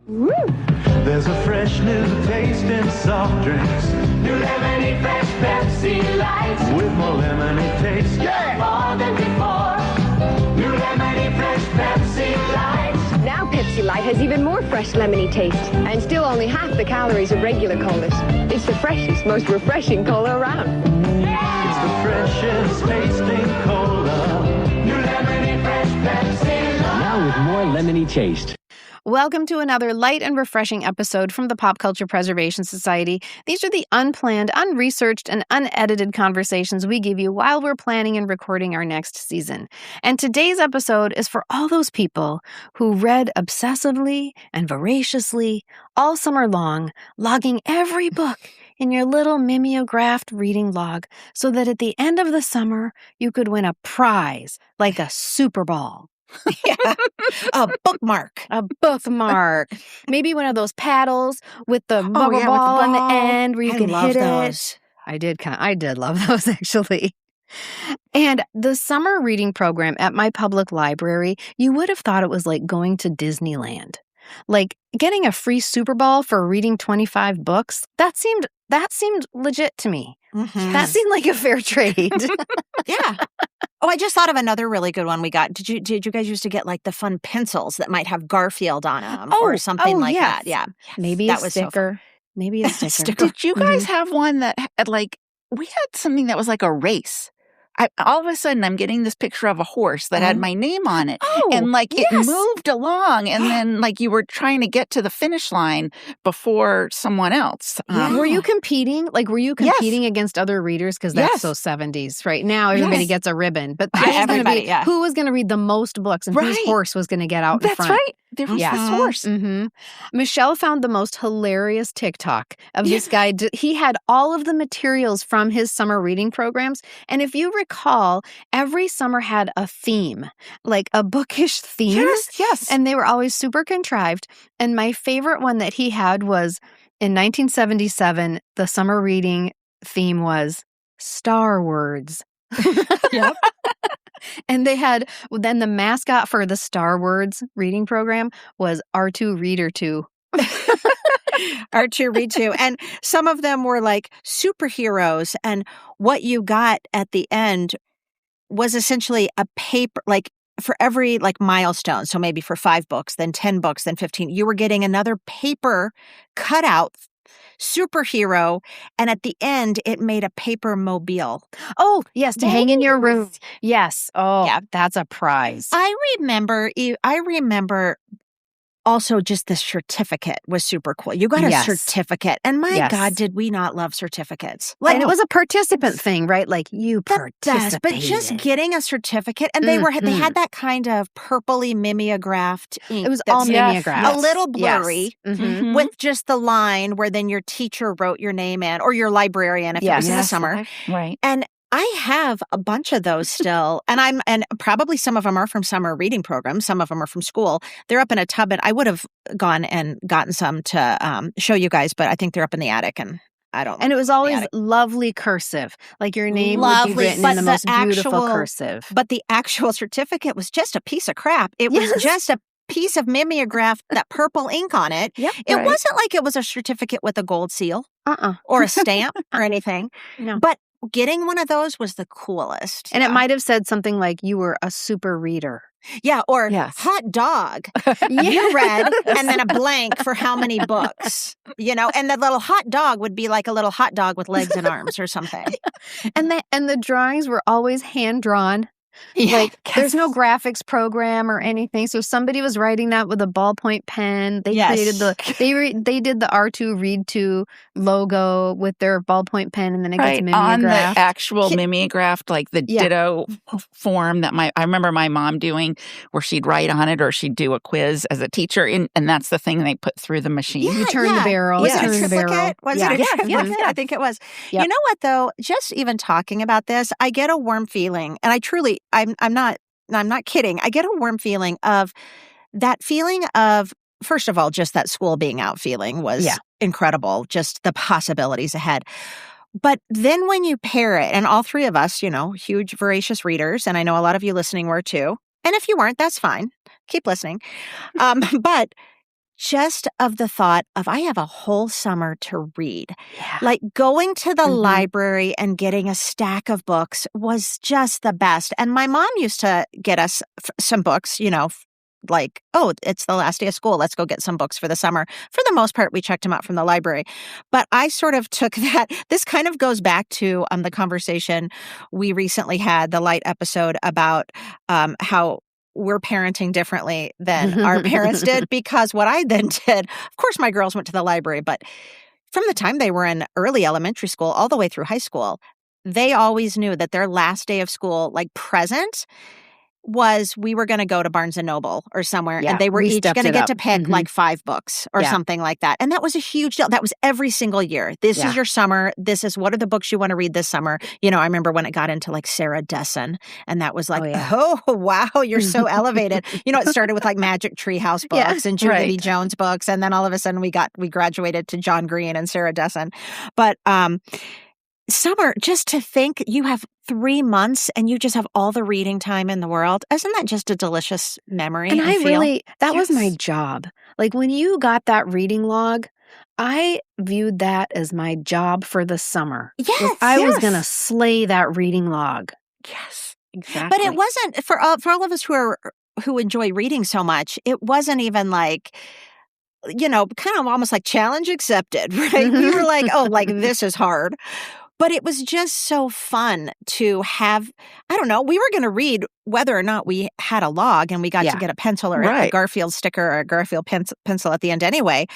Woo. There's a fresh new taste in soft drinks. New lemony fresh Pepsi Lights. With more lemony taste. Yeah! More than before. New lemony fresh Pepsi Lights. Now Pepsi Light has even more fresh lemony taste and still only half the calories of regular colas. It's the freshest, most refreshing cola around. Yeah! It's the freshest tasting cola. New lemony fresh Pepsi Lights. Now with more lemony taste. Welcome to another light and refreshing episode from the Pop Culture Preservation Society. These are the unplanned, unresearched, and unedited conversations we give you while we're planning and recording our next season. And today's episode is for all those people who read obsessively and voraciously all summer long, logging every book in your little mimeographed reading log so that at the end of the summer, you could win a prize like a Super Bowl. Yeah, a bookmark. A bookmark. Maybe one of those paddles with the bubble with the ball on the ball. end where you I can love hit those. it. I did love those actually. And the summer reading program at my public library, you would have thought it was like going to Disneyland. Like getting a free Super Bowl for reading 25 books, that seemed legit to me. Mm-hmm. That seemed like a fair trade. Yeah. Oh, I just thought of another really good one we got. Did you guys used to get like the fun pencils that might have Garfield on them or something like yes. that? Yeah. Maybe That a was so fun. sticker. Maybe a sticker. Did you guys have one that had we had something that was like a race? All of a sudden, I'm getting this picture of a horse that had my name on it. And it moved along. And then you were trying to get to the finish line before someone else. Were you competing? Were you competing Yes. against other readers? Because that's Yes. so 70s. Right now, everybody Yes. gets a ribbon. But Everybody, yeah. who was going to read the most books and whose Right. horse was going to get out in That's front? right. There was Yeah. this horse. Mm-hmm. Michelle found the most hilarious TikTok of this guy. He had all of the materials from his summer reading programs. And if you recall, every summer had a theme, like a bookish theme. Yes. And they were always super contrived. And my favorite one that he had was in 1977, the summer reading theme was Star Words. Yep. And then the mascot for the Star Words reading program was R2 Reader 2. R2 read to. And some of them were like superheroes. And what you got at the end was essentially a paper, for every milestone. So maybe for 5 books, then 10 books, then 15, you were getting another paper cutout superhero. And at the end, it made a paper mobile. Oh, yes, to hang in your room. Yes. Oh, Yeah. that's a prize. I remember also just the certificate was super cool. You got a Yes. certificate. And my Yes. God, did we not love certificates? And it was a participant thing, right? You The best, participated. but just getting a certificate, and they had that kind of purpley mimeographed ink. It was that's all mimeographed. a little blurry Yes. Mhm. with just the line where then your teacher wrote your name in, or your librarian if it was in the Yes. summer. Right. And I have a bunch of those still, and probably some of them are from summer reading programs. Some of them are from school. They're up in a tub, and I would have gone and gotten some to show you guys, but I think they're up in the attic, and I don't. And it was always lovely cursive. Your name would be written in the most beautiful cursive. But the actual certificate was just a piece of crap. It was just a piece of mimeographed, that purple ink on it. Yep, It right. wasn't like it was a certificate with a gold seal Uh-uh. or a stamp or anything. No. But getting one of those was the coolest. And it might have said something like you were a super reader. Yeah, or Yes. hot dog. You read, and then a blank for how many books, and the little hot dog would be like a little hot dog with legs and arms or something. And the drawings were always hand drawn. Yeah. There's no graphics program or anything. So somebody was writing that with a ballpoint pen. They Yes. created they did the R2 Read 2 logo with their ballpoint pen, and then it gets Right, on the mimeographed. actual mimeographed, the ditto form that I remember my mom doing, where she'd write on it or she'd do a quiz as a teacher, and that's the thing they put through the machine. You turn the barrel. Was you it a turn the barrel. triplicate? Was it a Yeah. triplicate? Yeah. I think it was. Yep. You know what, though? Just even talking about this, I get a warm feeling, and I'm not kidding. I get a warm feeling of that feeling of, first of all, just that school being out feeling was incredible. Just the possibilities ahead. But then when you pair it, and all three of us, huge voracious readers, and I know a lot of you listening were too. And if you weren't, that's fine. Keep listening. But just of the thought of I have a whole summer to read. Yeah. Like going to the library and getting a stack of books was just the best. And my mom used to get us some books, like, oh, it's the last day of school. Let's go get some books for the summer. For the most part, we checked them out from the library. But I sort of took that. This kind of goes back to the conversation we recently had, the Light episode about how we're parenting differently than our parents did. Because what I then did, of course, my girls went to the library, but from the time they were in early elementary school all the way through high school, they always knew that their last day of school, like present, was we were going to go to Barnes & Noble or somewhere, and they were each going to get to pick like 5 books or something like that. And that was a huge deal. That was every single year. This is your summer. This is what are the books you want to read this summer. I remember when it got into like Sarah Dessen, and that was like, oh wow, you're so elevated. It started with like Magic Treehouse books and Julie B. Jones books, and then all of a sudden we graduated to John Green and Sarah Dessen. But summer, just to think you have 3 months and you just have all the reading time in the world. Isn't that just a delicious memory? And that was my job. Like when you got that reading log, I viewed that as my job for the summer. Yes. I was going to slay that reading log. Yes. Exactly. But it wasn't for all of us who enjoy reading so much. It wasn't even like, kind of almost like challenge accepted, right? We were like, oh, like this is hard. But it was just so fun to have, I don't know, we were going to read whether or not we had a log and we got to get a pencil or a Garfield sticker or a Garfield pencil at the end anyway.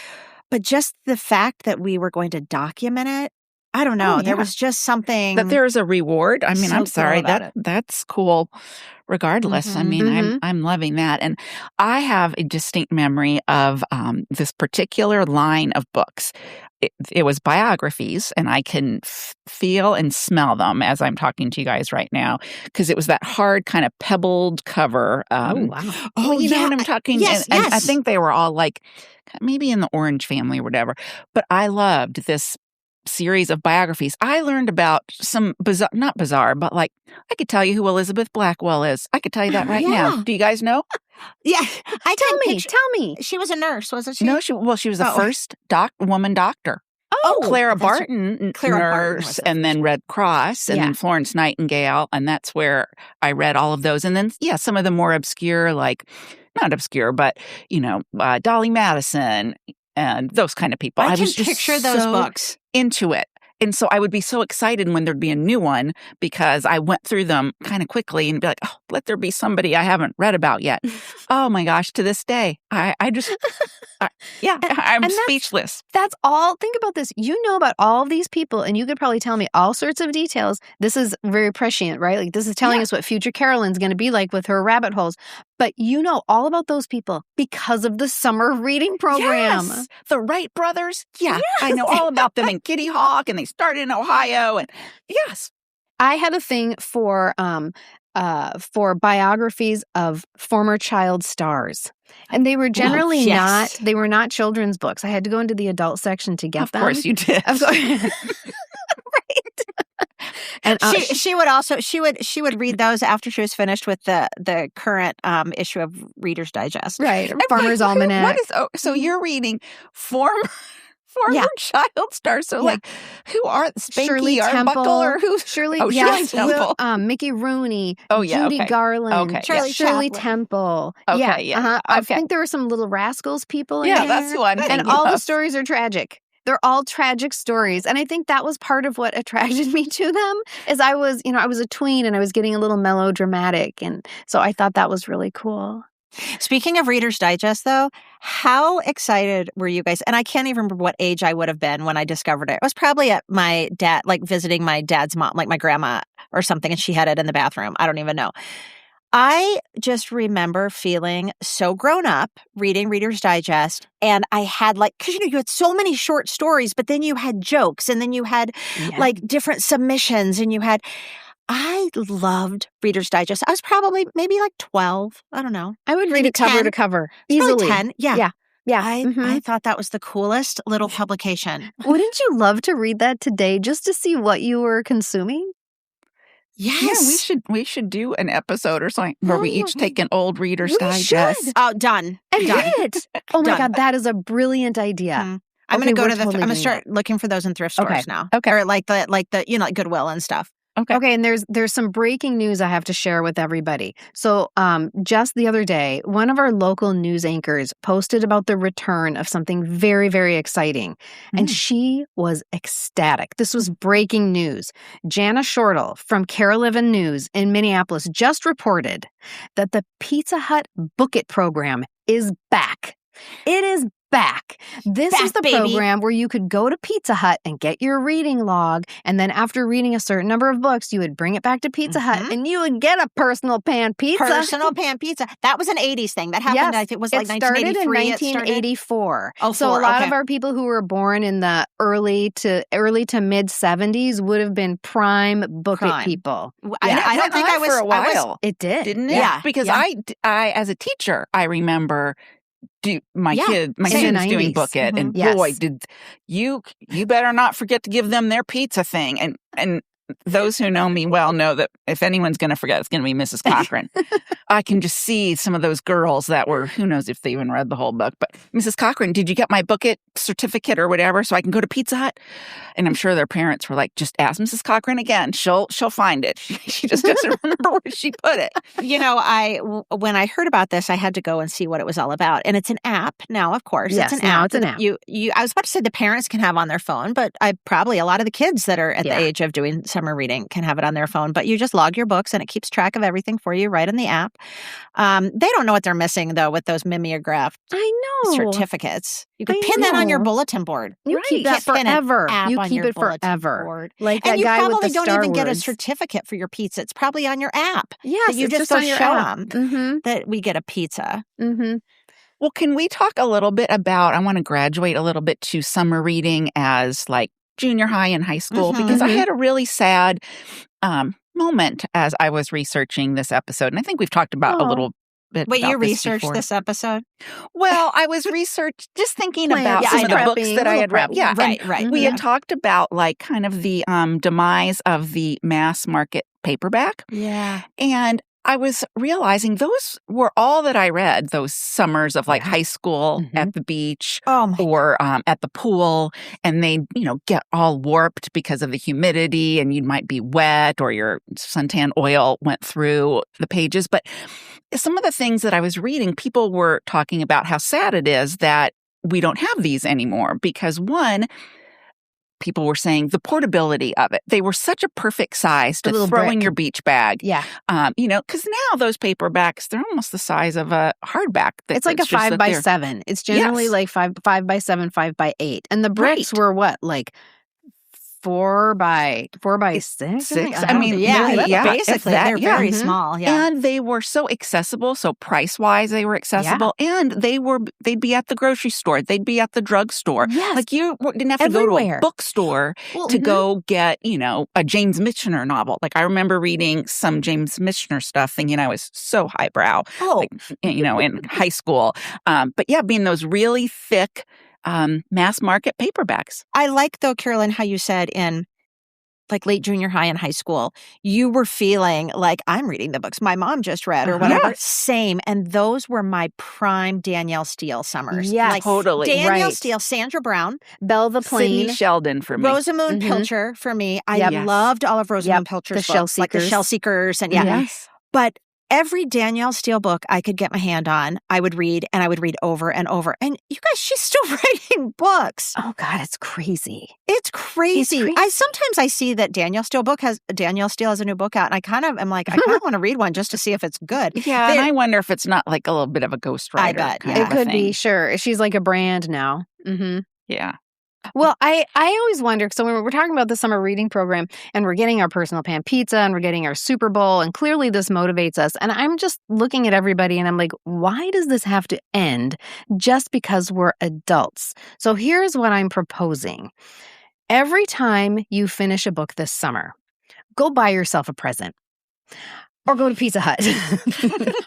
But just the fact that we were going to document it, I don't know. There was just something. That there's a reward. I mean, I'm sorry. That's cool regardless. I mean, I'm loving that. And I have a distinct memory of this particular line of books. It was biographies, and I can feel and smell them as I'm talking to you guys right now, because it was that hard kind of pebbled cover. Oh, wow. Well, you know what I'm talking? Yes, and I think they were all like maybe in the Orange family or whatever. But I loved this series of biographies. I learned about some not bizarre, but like I could tell you who Elizabeth Blackwell is. I could tell you that right now. Do you guys know? Yeah. Tell me. She was a nurse, wasn't she? No, she was the first woman doctor. Oh, Clara Barton, nurse, and then Red Cross, and then Florence Nightingale, and that's where I read all of those. And then, some of the more obscure, like, not obscure, but, Dolly Madison and those kind of people. I was can just picture those books. Into it. And so I would be so excited when there'd be a new one because I went through them kind of quickly and be like, oh, let there be somebody I haven't read about yet. Oh my gosh, to this day, I'm speechless. That's all. Think about this. You know about all of these people, and you could probably tell me all sorts of details. This is very prescient, right? Like this is telling us what future Carolyn's going to be like with her rabbit holes. But you know all about those people because of the summer reading program. Yes. The Wright brothers. Yeah. Yes. I know all about them in Kitty Hawk, and they started in Ohio. And yes. I had a thing for biographies of former child stars. And they were generally they were not children's books. I had to go into the adult section to get them. Of course you did. Of course. Right. And she would read those after she was finished with the current issue of Reader's Digest. Right. Farmer's Almanac. So you're reading former child stars. So like, who are Spanky Shirley Arbuckle Temple, or who? Shirley Temple. Mickey Rooney. Oh yeah. Judy Garland. Okay. Shirley Temple. Okay. I think there were some Little Rascals people in there. That's who I'm thinking And all of. the stories are tragic. They're all tragic stories. And I think that was part of what attracted me to them is I was a tween and I was getting a little melodramatic. And so I thought that was really cool. Speaking of Reader's Digest, though, how excited were you guys? And I can't even remember what age I would have been when I discovered it. I was probably at my dad, like visiting my dad's mom, like my grandma or something, and she had it in the bathroom. I don't even know. I just remember feeling so grown up reading Reader's Digest. And I had because you had so many short stories, but then you had jokes and then you had like different submissions and I loved Reader's Digest. I was probably maybe like 12. I don't know. I would read it cover to cover. Easily. 10. Yeah. I thought that was the coolest little publication. Wouldn't you love to read that today just to see what you were consuming? Yes. Yeah, we should do an episode or something where we each take an old Reader's Digest. should. Oh, done. And Done. read it. Oh my Done. God, that is a brilliant idea. Mhm. I'm Okay, going to go we're totally I'm going to doing start looking for those in thrift Okay. stores now. Okay. Or like the like Goodwill and stuff. Okay, and there's some breaking news I have to share with everybody. So, just the other day, one of our local news anchors posted about the return of something very, very exciting, and she was ecstatic. This was breaking news. Jana Shortle from Carolivan News in Minneapolis just reported that the Pizza Hut Book It program is back. It is back. This is the program where you could go to Pizza Hut and get your reading log, and then after reading a certain number of books, you would bring it back to Pizza Hut, and you would get a personal pan pizza. Personal pan pizza. That was an 80s thing. That happened, I think it was like 1983. It started in 1984. Oh, so a lot of our people who were born in the early to mid 70s would have been prime Book It people. I don't think I was for a while. It did. Didn't it? Yeah. Because I as a teacher, I remember my students doing Book It, and boy, did you better not forget to give them their pizza thing. And those who know me well know that if anyone's going to forget, it's going to be Mrs. Cochran. I can just see some of those girls that were, who knows if they even read the whole book, but Mrs. Cochran, did you get my Book It certificate or whatever so I can go to Pizza Hut? And I'm sure their parents were like, just ask Mrs. Cochran again. She'll find it. She just doesn't remember where she put it. You know, when I heard about this, I had to go and see what it was all about. And it's an app now, of course. Yes, it's an now app. it's an app. I was about to say the parents can have on their phone, but probably a lot of the kids that are at the age of doing summer reading can have it on their phone. But you just log your books and it keeps track of everything for you right in the app. They don't know what they're missing, though, with those mimeographed certificates. You could pin that on your bulletin board. You keep that forever. You keep it forever. Like that guy with the Star Wars. And you probably don't even get a certificate for your pizza. It's probably on your app. Yes, you just go show them that we get a pizza. Well, can we talk a little bit about, I want to graduate a little bit to summer reading as like junior high and high school, because I had a really sad moment as I was researching this episode. And I think we've talked about a little bit Wait, about you this researched before. this episode? Well, I was just thinking about some of the books that I had read. Yeah, right. We had talked about like kind of the demise of the mass market paperback. Yeah. And I was realizing those were all that I read, those summers of like high school at the beach or at the pool. And they, get all warped because of the humidity and you might be wet or your suntan oil went through the pages. But some of the things that I was reading, people were talking about how sad it is that we don't have these anymore because one, people were saying the portability of it. They were such a perfect size to throw in your beach bag. Yeah. Because now those paperbacks, they're almost the size of a hardback. It's like a 5x7. It's generally like 5x7, 5x8. And the bricks were what? Like 4x6? 6. Basically, they're very small. Yeah. And they were so accessible. So price-wise, they were accessible. Yeah. And they'd be at the grocery store. They'd be at the drugstore. Yes. Like you didn't have to go to a bookstore to go get, a James Michener novel. Like I remember reading some James Michener stuff thinking I was so highbrow, in high school. But yeah, being those really thick, mass market paperbacks. I like, though, Carolyn, how you said in like late junior high and high school, you were feeling like I'm reading the books my mom just read or whatever. Yes. Same. And those were my prime Danielle Steele summers. Yeah, like, totally. Danielle Steele, Sandra Brown, Belle the Plain, Sidney Sheldon for me. Rosamund Pilcher for me. I loved all of Rosamund Pilcher's books, like the Shell Seekers and But every Danielle Steele book I could get my hand on, I would read, and I would read over and over. And you guys, she's still writing books. Oh God, it's crazy. It's crazy. Sometimes I see that Danielle Steele has a new book out, and I kind of am like, I kind of want to read one just to see if it's good. Yeah, and I wonder if it's not like a little bit of a ghostwriter. I bet it could be. Sure, she's like a brand now. Yeah. Well, I always wonder, so when we're talking about the summer reading program and we're getting our personal pan pizza and we're getting our Super Bowl, and clearly this motivates us. And I'm just looking at everybody and I'm like, why does this have to end just because we're adults? So here's what I'm proposing. Every time you finish a book this summer, go buy yourself a present. or go to Pizza Hut.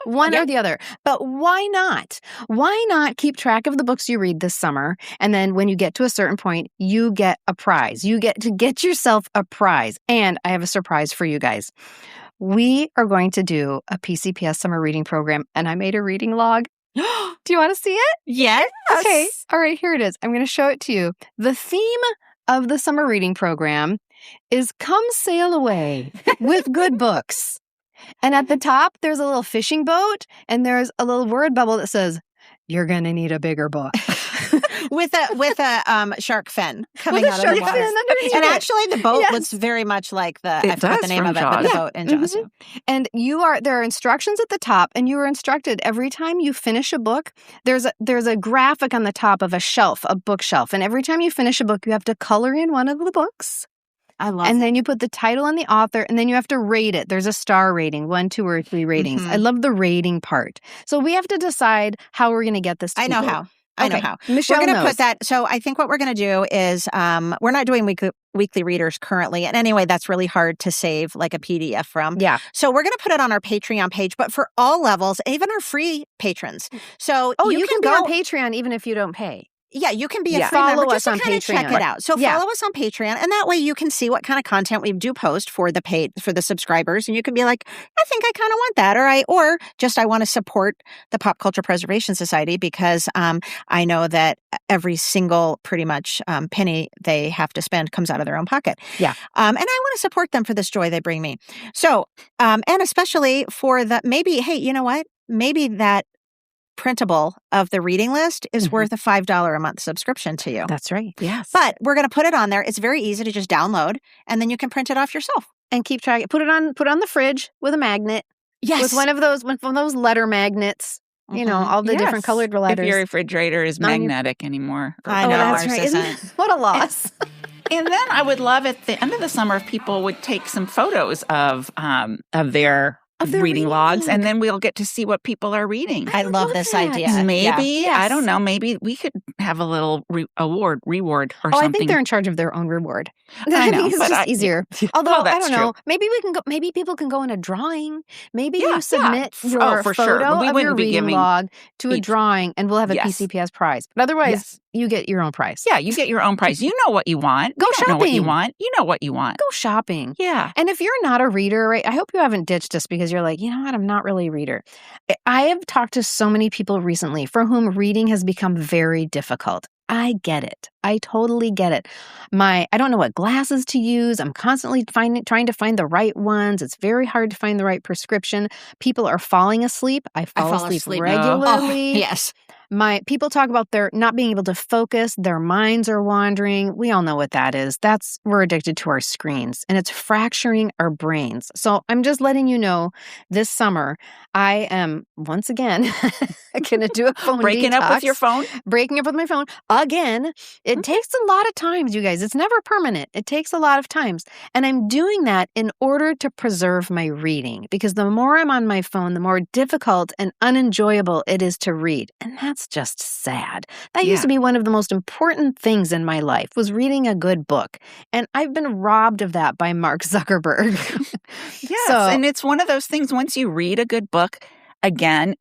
One or the other. But why not? Why not keep track of the books you read this summer? And then when you get to a certain point, you get a prize. You get to get yourself a prize. And I have a surprise for you guys. We are going to do a PCPS summer reading program, and I made a reading log. Do you want to see it? Yes. Okay. All right, here it is. I'm going to show it to you. The theme of the summer reading program is Come Sail Away with Good Books. And at the top, there's a little fishing boat, and there's a little word bubble that says, "You're going to need a bigger book." with a shark fin coming out of the water. And actually, the boat looks very much like I forgot the name of it, but the boat in Jaws. And there are instructions at the top, and you are instructed every time you finish a book. There's a graphic on the top of a bookshelf, and every time you finish a book, you have to color in one of the books. I love And then you put the title and the author, and then you have to rate it. There's a star rating, 1, 2, or 3 ratings. I love the rating part. So we have to decide how we're going to get this to I know people. how. I know how. Michelle We're going to knows. put that. So I think what we're going to do is we're not doing weekly readers currently. And anyway, that's really hard to save like a PDF from. Yeah. So we're going to put it on our Patreon page, but for all levels, even our free patrons. So you can be go on Patreon even if you don't pay. Yeah, you can be a free Follow member us just to on kind of check Patreon. it out. So follow us on Patreon, and that way you can see what kind of content we do post for the subscribers, and you can be like, I think I kind of want that, or I want to support the Pop Culture Preservation Society because I know that every single pretty much penny they have to spend comes out of their own pocket. Yeah, and I want to support them for this joy they bring me. So, and especially for maybe, hey, you know what? Maybe that printable of the reading list is worth a $5 a month subscription to you. That's right. Yes. But we're going to put it on there. It's very easy to just download, and then you can print it off yourself. And keep track. Put it on the fridge with a magnet. Yes. With one of those letter magnets. You know, all the different colored letters. If your refrigerator is magnetic anymore. I know. That's ours right. isn't. What a loss. And then I would love at the end of the summer if people would take some photos of their reading logs, and then we'll get to see what people are reading. I love this idea. Maybe, I don't know, maybe we could have a little reward or something. I think they're in charge of their own reward. I know, it's but just easier. Although, well, I that's don't know, true. maybe people can go in a drawing. Maybe Yeah, you submit yeah. your For sure. photo We of your wouldn't be reading giving log to a each- drawing, and we'll have a Yes. PCPS prize. But otherwise, Yes. you get your own prize. Yeah, you get your own prize. You know what you want. Go You don't know what you shopping. want. You know what you want. Go shopping. Yeah. And if you're not a reader, right, I hope you haven't ditched us because you're like, you know what, I'm not really a reader. I have talked to so many people recently for whom reading has become very difficult. I get it. I totally get it. I don't know what glasses to use. I'm constantly trying to find the right ones. It's very hard to find the right prescription. People are falling asleep. I fall asleep regularly. Yes. People talk about their not being able to focus, their minds are wandering. We all know what that is. We're addicted to our screens, and it's fracturing our brains. So I'm just letting you know, this summer, I am once again going to do a phone Breaking detox. up with your phone? Breaking up with my phone. Again, it takes a lot of times, you guys. It's never permanent. It takes a lot of times. And I'm doing that in order to preserve my reading, because the more I'm on my phone, the more difficult and unenjoyable it is to read. And that's just sad. That used to be one of the most important things in my life, was reading a good book. And I've been robbed of that by Mark Zuckerberg. Yes. And it's one of those things, once you read a good book, again,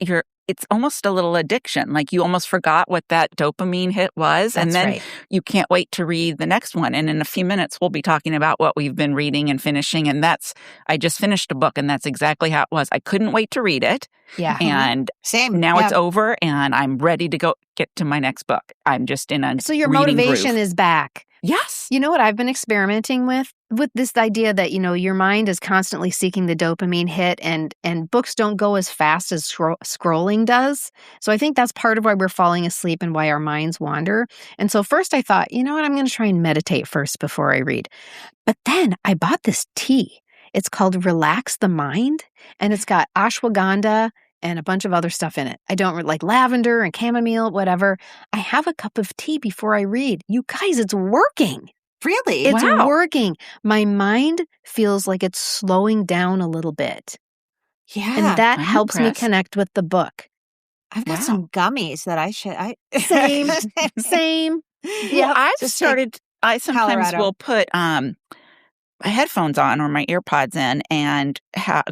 it's almost a little addiction. Like you almost forgot what that dopamine hit was. And then you can't wait to read the next one. And in a few minutes, we'll be talking about what we've been reading and finishing. And I just finished a book, and that's exactly how it was. I couldn't wait to read it. Yeah. And Same. Now it's over, and I'm ready to go get to my next book. I'm just in a So your reading motivation groove. is back. Yes. You know what I've been experimenting with this idea that, you know, your mind is constantly seeking the dopamine hit, and books don't go as fast as scrolling does. So I think that's part of why we're falling asleep and why our minds wander. And so first I thought, you know what, I'm going to try and meditate first before I read. But then I bought this tea. It's called Relax the Mind, and it's got ashwagandha and a bunch of other stuff in it. I don't like lavender and chamomile, whatever. I have a cup of tea before I read. You guys, it's working. Really? It's working. My mind feels like it's slowing down a little bit. Yeah. And that I'm helps impressed. me connect with the book. I've got some gummies that I should. Same. Well, I sometimes Colorado. will put headphones on or my earpods in and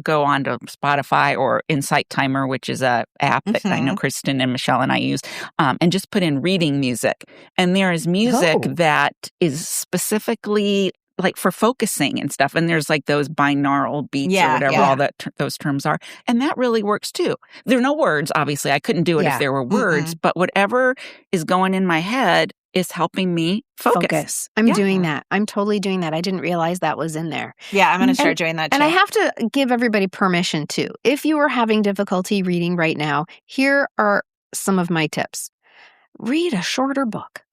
go on to Spotify or Insight Timer, which is a app that I know Kristen and Michelle and I use, and just put in reading music. And there is music that is specifically like for focusing and stuff. And there's like those binaural beats or whatever all that those terms are. And that really works too. There are no words, obviously. I couldn't do it if there were words, but whatever is going in my head is helping me focus. I'm doing that. I'm totally doing that. I didn't realize that was in there. Yeah, I'm going to start doing that too. And I have to give everybody permission too. If you are having difficulty reading right now, here are some of my tips. Read a shorter book.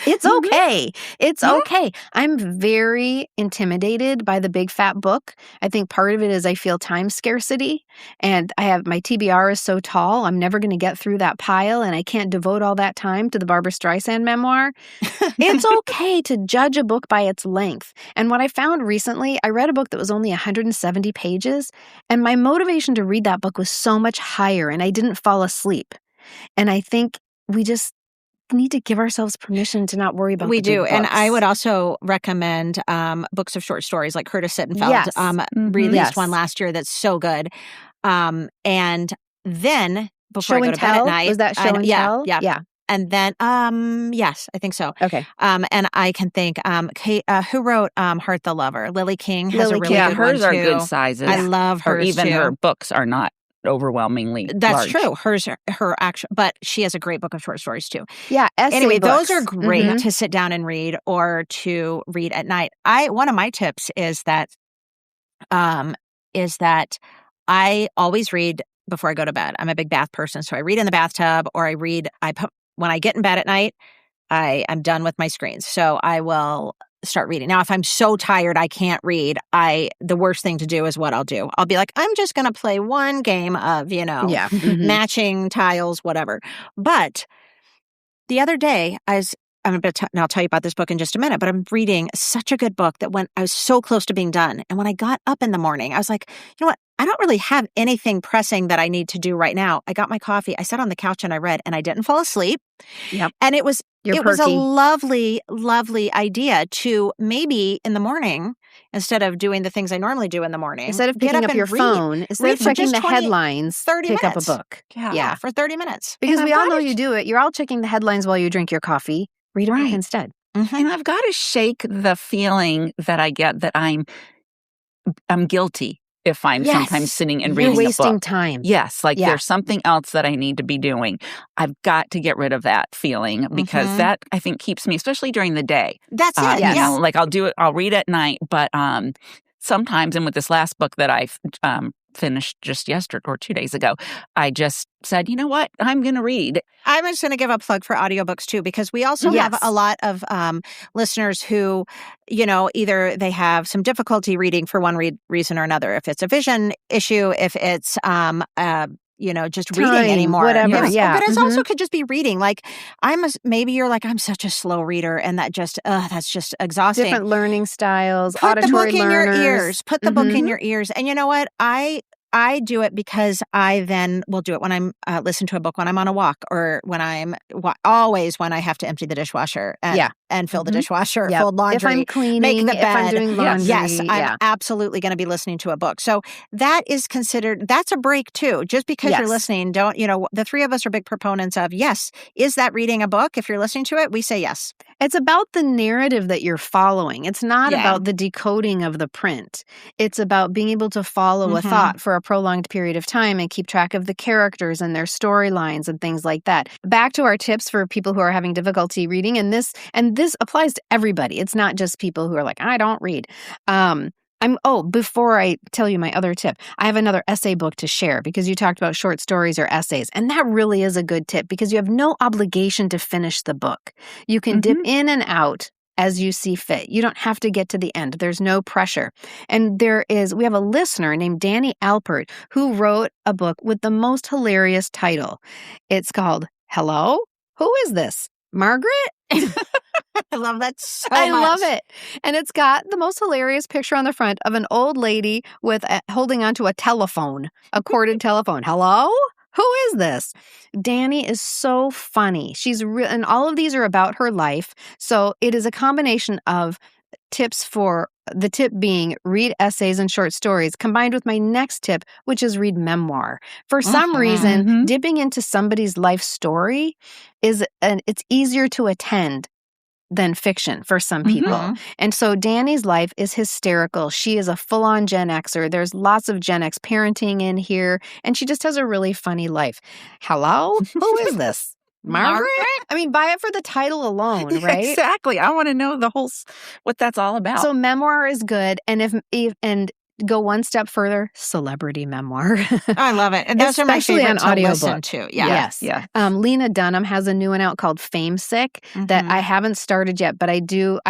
It's okay. It's okay. I'm very intimidated by the big fat book. I think part of it is I feel time scarcity, and my TBR is so tall. I'm never going to get through that pile, and I can't devote all that time to the Barbara Streisand memoir. It's okay to judge a book by its length. And what I found recently, I read a book that was only 170 pages, and my motivation to read that book was so much higher, and I didn't fall asleep. And I think we just need to give ourselves permission to not worry about the big books. And I would also recommend books of short stories like Curtis Sittenfeld released one last year that's so good. And then before I go to bed at night. Was that Show and Tell? Yeah. And then, yes, I think so. Okay. And I can think, who wrote Heart the Lover? Lily King has a really good one, hers are good sizes. I love hers, even too. her books are not overwhelmingly That's large. true. Her actual, but she has a great book of short stories too. Yeah. Anyway, books. those are great to sit down and read or to read at night. One of my tips is that I always read before I go to bed. I'm a big bath person, so I read in the bathtub or when I get in bed at night, I'm done with my screens. So I will start reading. Now, if I'm so tired I can't read, the worst thing to do is what I'll do. I'll be like, I'm just going to play one game of, matching tiles, whatever. But the other day, and I'll tell you about this book in just a minute, but I'm reading such a good book that when I was so close to being done, and when I got up in the morning, I was like, you know what? I don't really have anything pressing that I need to do right now. I got my coffee, I sat on the couch and I read, and I didn't fall asleep. Yep. And it was was a lovely, lovely idea to maybe in the morning, instead of doing the things I normally do in the morning, instead of picking up your phone, instead of checking the headlines, pick up a book. Yeah, for 30 minutes. Because we all know you do it. You're all checking the headlines while you drink your coffee. Read a book instead. And I've got to shake the feeling that I get that I'm guilty if I'm sometimes sitting and reading a book. You're wasting time. Yes, there's something else that I need to be doing. I've got to get rid of that feeling because that, I think, keeps me, especially during the day. That's it. You know, I'll read at night, but sometimes, and with this last book that I finished just yesterday or 2 days ago, I just said, you know what? I'm going to read. I'm just going to give a plug for audiobooks too, because we also have a lot of listeners who, either they have some difficulty reading for one reason or another. If it's a vision issue, if it's just reading anymore. Whatever, But it also could just be reading. Like, maybe you're like, I'm such a slow reader, and that's just exhausting. Different learning styles, Put auditory the book learners. in your ears. Put the book in your ears. And you know what? I do it because I then will do it when I'm listen to a book when I'm on a walk, or when I'm always when I have to empty the dishwasher and fill the dishwasher, fold laundry, if I'm cleaning, make the bed. if I'm doing laundry. Yes, I'm absolutely going to be listening to a book. So that is that's a break too. Just because you're listening, the three of us are big proponents of, yes, is that reading a book? If you're listening to it, we say yes. It's about the narrative that you're following. It's not about the decoding of the print. It's about being able to follow a thought for a prolonged period of time and keep track of the characters and their storylines and things like that. Back to our tips for people who are having difficulty reading, and this applies to everybody. It's not just people who are like, I don't read. Before I tell you my other tip, I have another essay book to share, because you talked about short stories or essays, and that really is a good tip because you have no obligation to finish the book. You can dip in and out as you see fit. You don't have to get to the end. There's no pressure. And we have a listener named Danny Alpert who wrote a book with the most hilarious title. It's called Hello? Who is this? Margaret? I love that so much. I love it. And it's got the most hilarious picture on the front of an old lady holding onto a telephone, a corded telephone. Hello? Who is this? Danny is so funny. And all of these are about her life. So it is a combination of tips for the tip being read essays and short stories combined with my next tip, which is read memoir. For some reason, dipping into somebody's life story it's easier to attend than fiction for some people. And so Danny's life is hysterical. She is a full-on Gen Xer. There's lots of Gen X parenting in here, and she just has a really funny life. Hello? Who is this? Margaret? I mean, buy it for the title alone, right? Exactly. I want to know what that's all about. So memoir is good, and and go one step further, celebrity memoir. I love it. And those are my favorite to listen to. Yeah. Yes. Lena Dunham has a new one out called Fame Sick that I haven't started yet, but I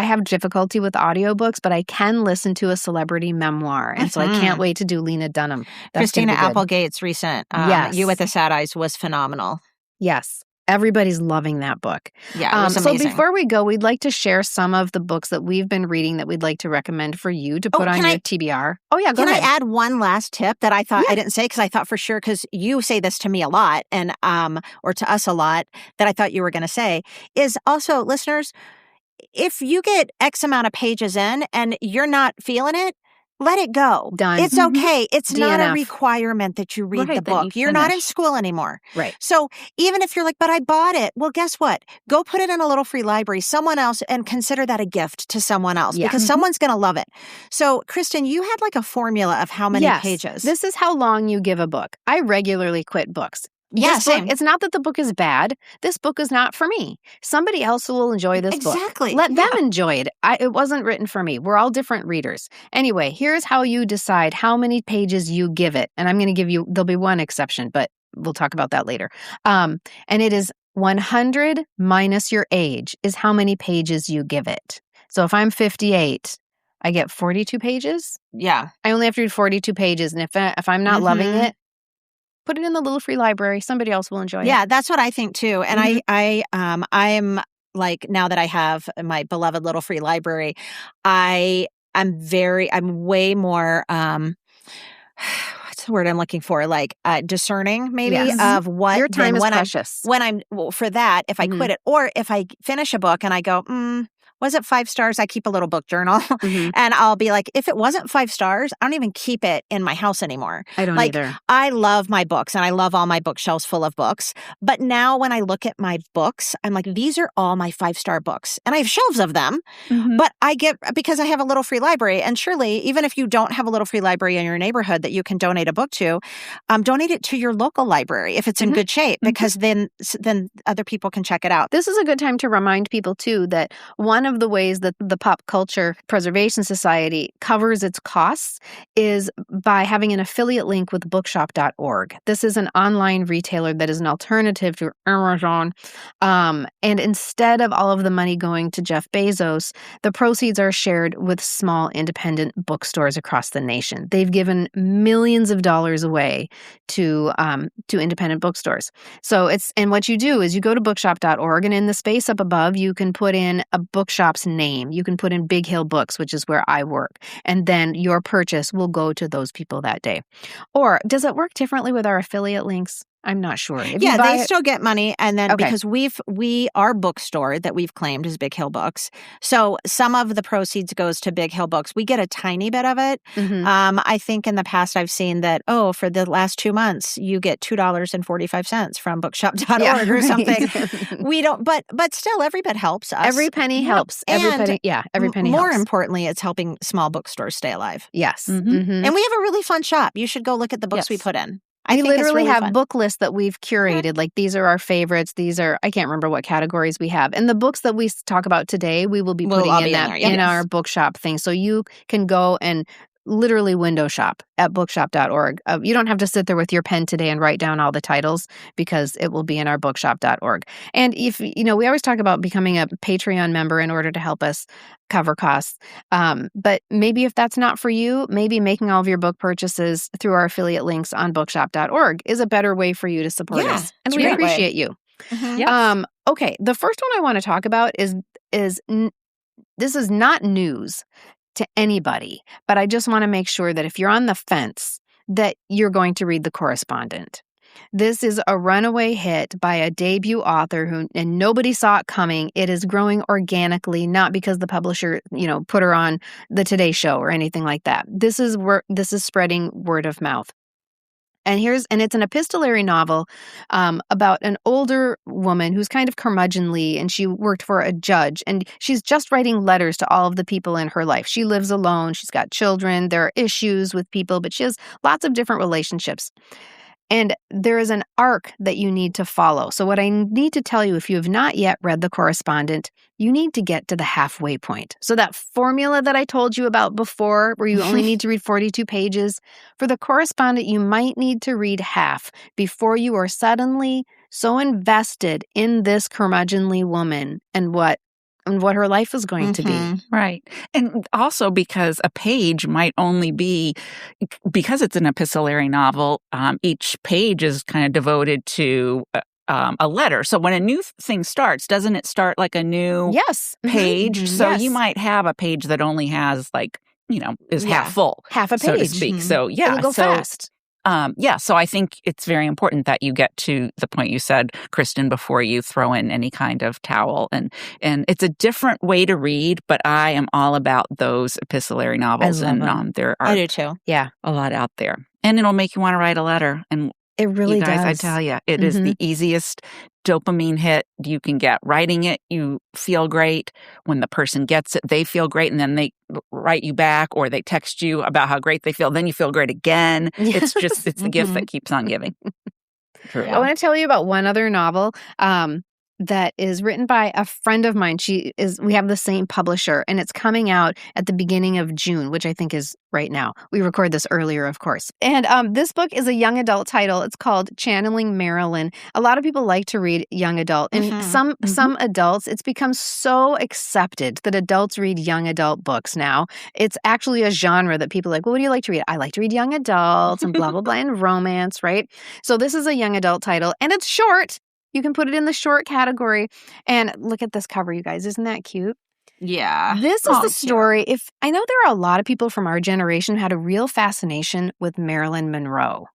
have difficulty with audiobooks, but I can listen to a celebrity memoir. And so I can't wait to do Lena Dunham. Christina Applegate's recent You with the Sad Eyes was phenomenal. Yes. Everybody's loving that book. Yeah, it was amazing. So before we go, we'd like to share some of the books that we've been reading that we'd like to recommend for you to put on your TBR. Oh, yeah, go ahead. Can I add one last tip that I thought I didn't say because I thought for sure, because you say this to me a lot and or to us a lot, that I thought you were going to say, is also, listeners, if you get X amount of pages in and you're not feeling it, let it go. Done. It's okay. It's DNF. not a requirement that you read the book. You're not in school anymore. Right. So even if you're like, but I bought it. Well, guess what? Go put it in a little free library, someone else, and consider that a gift to someone else because someone's going to love it. So, Kristen, you had like a formula of how many pages. This is how long you give a book. I regularly quit books. Yeah, same. It's not that the book is bad. This book is not for me. Somebody else will enjoy this book. Exactly. Let them enjoy it. It wasn't written for me. We're all different readers. Anyway, here's how you decide how many pages you give it. And I'm going to give you, there'll be one exception, but we'll talk about that later. And it is 100 minus your age is how many pages you give it. So if I'm 58, I get 42 pages. Yeah. I only have to read 42 pages. And if I'm not loving it, put it in the little free library. Somebody else will enjoy it. Yeah, that's what I think too. And I am like, now that I have my beloved little free library, I'm way more, what's the word I'm looking for? Like discerning maybe of what your time is precious. For that, if I quit it, or if I finish a book and I go, was it 5 stars? I keep a little book journal and I'll be like, if it wasn't 5 stars, I don't even keep it in my house anymore. I don't either. I love my books and I love all my bookshelves full of books. But now when I look at my books, I'm like, these are all my 5-star books. And I have shelves of them, but because I have a little free library. And surely, even if you don't have a little free library in your neighborhood that you can donate a book to, donate it to your local library if it's in good shape, because then other people can check it out. This is a good time to remind people too that one of the ways that the Pop Culture Preservation Society covers its costs is by having an affiliate link with bookshop.org. This is an online retailer that is an alternative to Amazon. And instead of all of the money going to Jeff Bezos, the proceeds are shared with small independent bookstores across the nation. They've given millions of dollars away to independent bookstores. And what you do is you go to bookshop.org, and in the space up above, you can put in a bookshop's name. You can put in Big Hill Books, which is where I work, and then your purchase will go to those people that day. Or does it work differently with our affiliate links? I'm not sure. They still get money. And then because our bookstore that we've claimed is Big Hill Books. So some of the proceeds goes to Big Hill Books. We get a tiny bit of it. I think in the past I've seen that, for the last 2 months, you get $2.45 from bookshop.org or something. We don't, but still every bit helps us. Every penny helps. Every penny helps. More importantly, it's helping small bookstores stay alive. Yes. And we have a really fun shop. You should go look at the books we put in. We literally have book lists that we've curated. Like, these are our favorites. These are, I can't remember what categories we have. And the books that we talk about today, we will be putting in our bookshop thing. So you can go and literally window shop at bookshop.org. You don't have to sit there with your pen today and write down all the titles, because it will be in our bookshop.org. And if, we always talk about becoming a Patreon member in order to help us cover costs. But maybe if that's not for you, maybe making all of your book purchases through our affiliate links on bookshop.org is a better way for you to support us. And we appreciate you. Okay. The first one I want to talk about is this is not news to anybody, but I just want to make sure that if you're on the fence, that you're going to read The Correspondent. This is a runaway hit by a debut author and nobody saw it coming. It is growing organically, not because the publisher, put her on the Today Show or anything like that. This is spreading word of mouth. And it's an epistolary novel about an older woman who's kind of curmudgeonly, and she worked for a judge, and she's just writing letters to all of the people in her life. She lives alone. She's got children. There are issues with people, but she has lots of different relationships. And there is an arc that you need to follow. So what I need to tell you, if you have not yet read The Correspondent, you need to get to the halfway point. So that formula that I told you about before, where you only need to read 42 pages, for The Correspondent, you might need to read half before you are suddenly so invested in this curmudgeonly woman and what her life is going to be. Right. And also because a page might only be, because it's an epistolary novel, each page is kind of devoted to a letter. So when a new thing starts, doesn't it start like a new page? So you might have a page that only has is half full. Half a page. So to speak. So It'll go fast. So I think it's very important that you get to the point you said, Kristen, before you throw in any kind of towel. And it's a different way to read, but I am all about those epistolary novels. And there are I do too. Yeah. a lot out there. And it'll make you want to write a letter. And it really you guys, does. I tell you, it is the easiest dopamine hit you can get. Writing it, you feel great. When the person gets it, they feel great. And then they write you back or they text you about how great they feel. Then you feel great again. It's the gift that keeps on giving. True. I want to tell you about one other novel that is written by a friend of mine. We have the same publisher, and it's coming out at the beginning of June, which I think is right now. We record this earlier, of course. And this book is a young adult title. It's called Channeling Marilyn. A lot of people like to read young adult, and some adults, it's become so accepted that adults read young adult books now. It's actually a genre that people are like, well, what do you like to read? I like to read young adults and blah, blah, blah, and romance, right? So this is a young adult title, and it's short. You can put it in the short category. And look at this cover, you guys. Isn't that cute? Yeah. This is the story. If I know there are a lot of people from our generation who had a real fascination with Marilyn Monroe.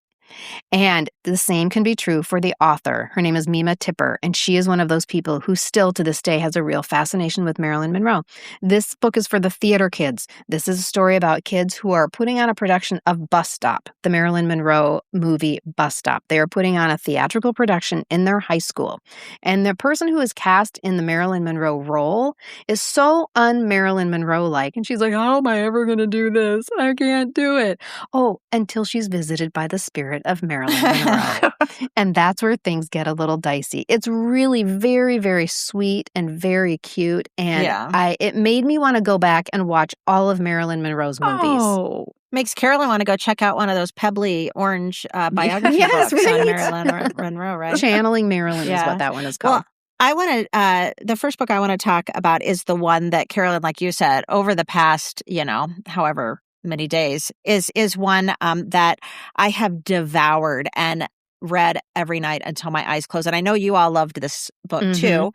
And the same can be true for the author. Her name is Mima Tipper, and she is one of those people who still to this day has a real fascination with Marilyn Monroe. This book is for the theater kids. This is a story about kids who are putting on a production of Bus Stop, the Marilyn Monroe movie Bus Stop. They are putting on a theatrical production in their high school. And the person who is cast in the Marilyn Monroe role is so un-Marilyn Monroe-like. And she's like, how am I ever going to do this? I can't do it. Oh, until she's visited by the spirit of Marilyn Monroe. And that's where things get a little dicey. It's really very, very sweet and very cute. And it made me want to go back and watch all of Marilyn Monroe's movies. Oh. Makes Carolyn want to go check out one of those pebbly orange biography books on Marilyn Monroe, right? Channeling Marilyn is what that one is called. Well, the first book I want to talk about is the one that Carolyn, like you said, over the past, however many days, is one that I have devoured and read every night until my eyes closed. And I know you all loved this book too.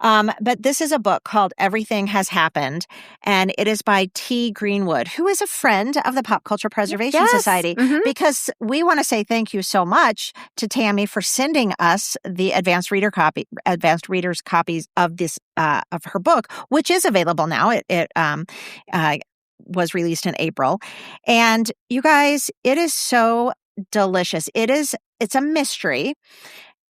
But this is a book called Everything Has Happened. And it is by T. Greenwood, who is a friend of the Pop Culture Preservation Society. Because we want to say thank you so much to Tammy for sending us the advanced readers copies of this of her book, which is available now. It was released in April. And you guys, it is so delicious. It's a mystery.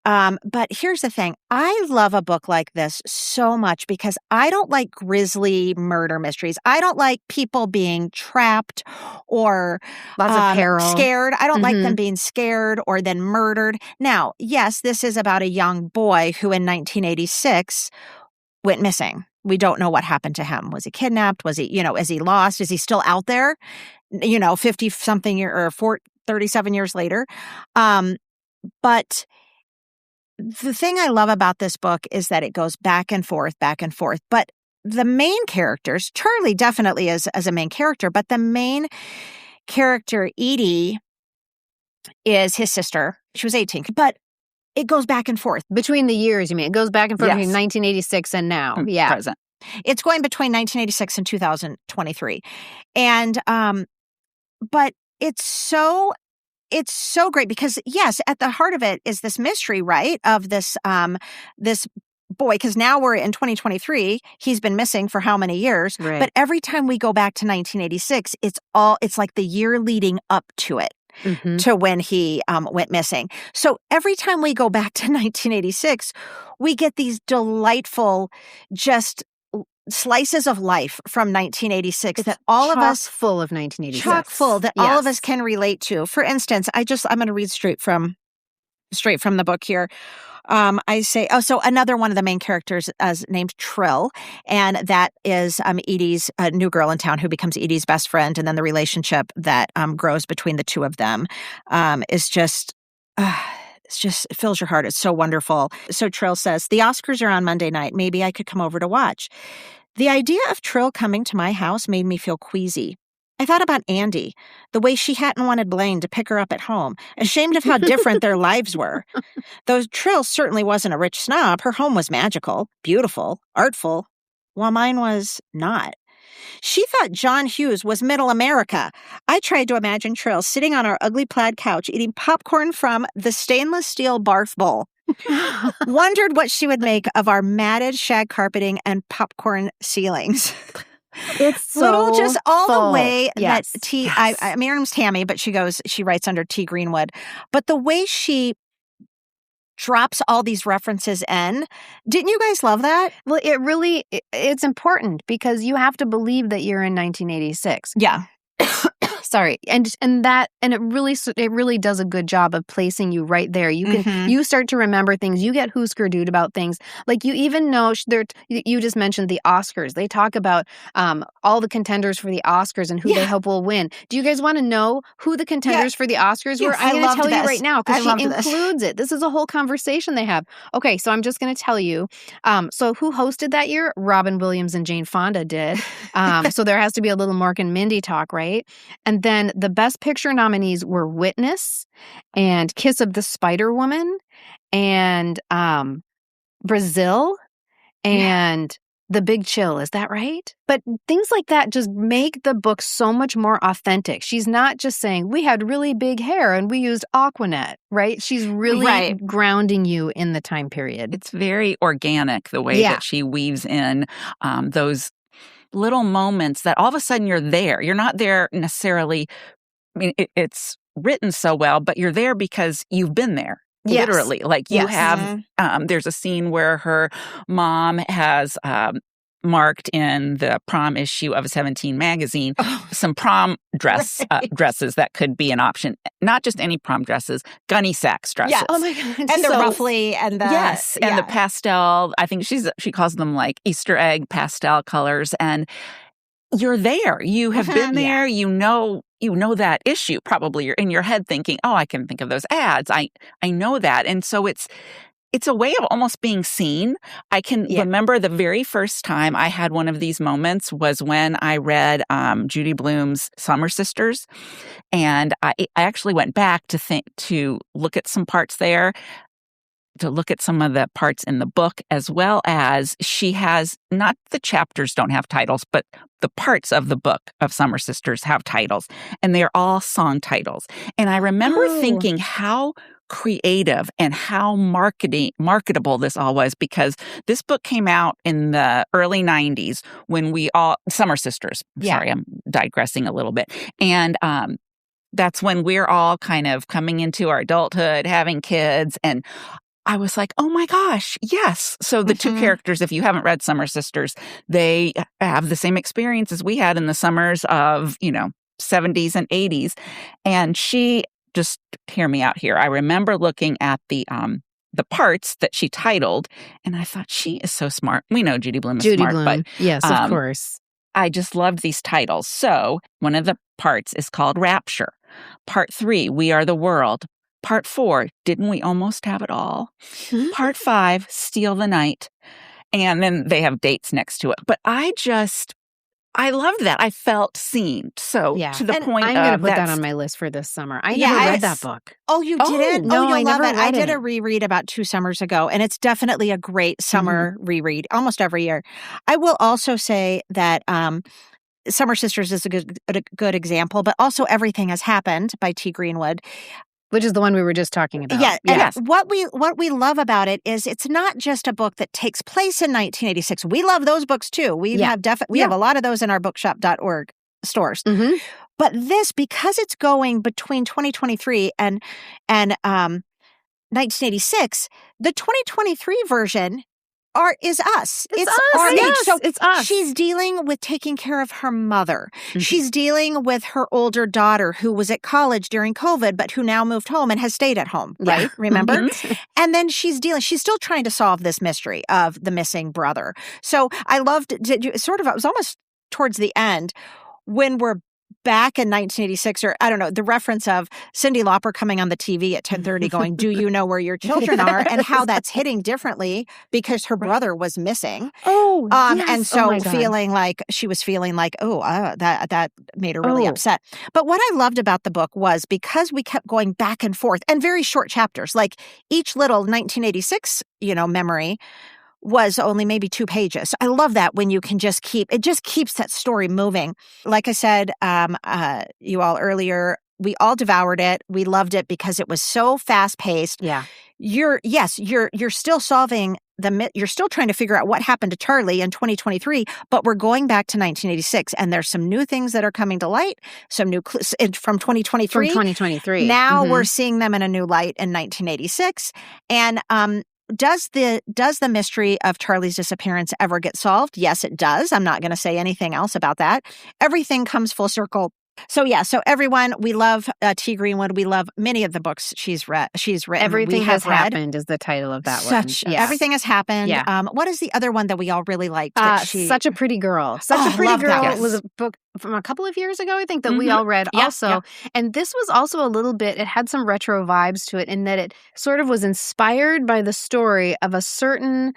But here's the thing. I love a book like this so much because I don't like grisly murder mysteries. I don't like people being trapped or lots of peril. Scared. I don't like them being scared or then murdered. Now, yes, this is about a young boy who in 1986 went missing. We don't know what happened to him. Was he kidnapped? Was he, is he lost? Is he still out there? 50-something year or 37 years later. But the thing I love about this book is that it goes back and forth. But the main characters, Charlie definitely is as a main character, but the main character, Edie, is his sister. She was 18, but it goes back and forth. Between the years, you mean? It goes back and forth between 1986 and now. Yeah. Present. It's going between 1986 and 2023. And, but it's so it's so great because, yes, at the heart of it is this mystery, right, of this boy, because now we're in 2023. He's been missing for how many years? Right. But every time we go back to 1986, it's like the year leading up to it, to when he went missing. So every time we go back to 1986, we get these delightful, just slices of life from 1986 that all of us full of 1986. Chock full that all of us can relate to. For instance, I'm going to read straight from the book here. I say, so another one of the main characters is named Trill, and that is Edie's new girl in town who becomes Edie's best friend, and then the relationship that grows between the two of them is just. It fills your heart. It's so wonderful. So Trill says, the Oscars are on Monday night. Maybe I could come over to watch. The idea of Trill coming to my house made me feel queasy. I thought about Andy, the way she hadn't wanted Blaine to pick her up at home, ashamed of how different their lives were. Though Trill certainly wasn't a rich snob, her home was magical, beautiful, artful, while mine was not. She thought John Hughes was middle America. I tried to imagine Trill sitting on our ugly plaid couch eating popcorn from the stainless steel barf bowl. Wondered what she would make of our matted shag carpeting and popcorn ceilings. It's so little, just all full. the way Yes. that T. Miriam's Tammy, but she writes under T. Greenwood. But the way she drops all these references in, didn't you guys love that? Well, it's important because you have to believe that you're in 1986. Yeah. Sorry. And it really does a good job of placing you right there. You can you start to remember things. You get Husker-Du'd about things. Like you even know you just mentioned the Oscars. They talk about all the contenders for the Oscars and who they hope will win. Do you guys want to know who the contenders for the Oscars were? I'm going to tell you right now because she includes it. This is a whole conversation they have. Okay, so I'm just going to tell you. So who hosted that year? Robin Williams and Jane Fonda did. So there has to be a little Mork and Mindy talk, right? And then the Best Picture nominees were Witness and Kiss of the Spider Woman and Brazil and The Big Chill. Is that right? But things like that just make the book so much more authentic. She's not just saying, we had really big hair and we used Aquanet, right? She's really grounding you in the time period. It's very organic, the way that she weaves in those little moments that all of a sudden you're there. You're not there necessarily. I mean, it's written so well, but you're there because you've been there. Yes. Literally. Like you have, there's a scene where her mom has marked in the prom issue of 17 magazine some prom dresses that could be an option. Not just any prom dresses, gunny sacks dresses. Yeah. Oh my God. And the ruffly and the... Yes. And the pastel, I think she calls them like Easter egg pastel colors. And you're there. You have been there. You know that issue. Probably you're in your head thinking, oh, I can think of those ads. I know that. And so it's a way of almost being seen. I can remember the very first time I had one of these moments was when I read Judy Blume's Summer Sisters. And I actually went back to look at some parts there, to look at some of the parts in the book, as well as she has, not the chapters don't have titles, but the parts of the book of Summer Sisters have titles, and they're all song titles. And I remember thinking how creative and how marketable this all was, because this book came out in the early 90s when Summer Sisters. Sorry, I'm digressing a little bit. And that's when we're all kind of coming into our adulthood, having kids, and I was like, oh my gosh, yes. So the two characters, if you haven't read Summer Sisters, they have the same experience as we had in the summers of, 70s and 80s. And just hear me out here. I remember looking at the parts that she titled, and I thought, she is so smart. We know Judy Blume is smart, but yes, of course. I just loved these titles. So one of the parts is called Rapture. Part 3, We Are the World. Part 4, Didn't We Almost Have It All? Part 5, Steal the Night. And then they have dates next to it. But I loved that. I felt seen. So to the point I'm going to put that on my list for this summer. I never read that book. Oh, you didn't? No, you'll I love never it. I read did it. a reread about 2 summers ago, and it's definitely a great summer reread almost every year. I will also say that Summer Sisters is a good example, but also Everything Has Happened by T. Greenwood. Which is the one we were just talking about. Yeah. Yes. What we love about it is it's not just a book that takes place in 1986. We love those books too. We have a lot of those in our bookshop.org stores. Mm-hmm. But this, because it's going between 2023 and 1986, the 2023 version is us. It's us. Yes, so it's us. She's dealing with taking care of her mother. Mm-hmm. She's dealing with her older daughter who was at college during COVID, but who now moved home and has stayed at home, right? Remember? Mm-hmm. And then she's still trying to solve this mystery of the missing brother. So I loved it was almost towards the end when we're back in 1986, or I don't know, the reference of Cyndi Lauper coming on the TV at 10:30 going, "Do you know where your children are?" and how that's hitting differently because her brother was missing. Oh, yes. And so that made her really upset. But what I loved about the book was because we kept going back and forth and very short chapters, like each little 1986, memory was only maybe 2 pages. I love that when you can just keeps that story moving. Like I said, you all earlier, we all devoured it. We loved it because it was so fast paced. Yeah. You're still solving you're still trying to figure out what happened to Charlie in 2023, but we're going back to 1986 and there's some new things that are coming to light, some new clues from 2023. From 2023. Now we're seeing them in a new light in 1986. And, does the mystery of Charlie's disappearance ever get solved? Yes, it does. I'm not going to say anything else about that. Everything comes full circle. So everyone, we love T. Greenwood. We love many of the books she's written. Everything Has Happened is the title of that one. Yes. Everything Has Happened. Yeah. What is the other one that we all really liked? Such a Pretty Girl. Such a Pretty Girl was a book from a couple of years ago, I think, that we all read also. Yeah. And this was also a little bit, it had some retro vibes to it in that it sort of was inspired by the story of a certain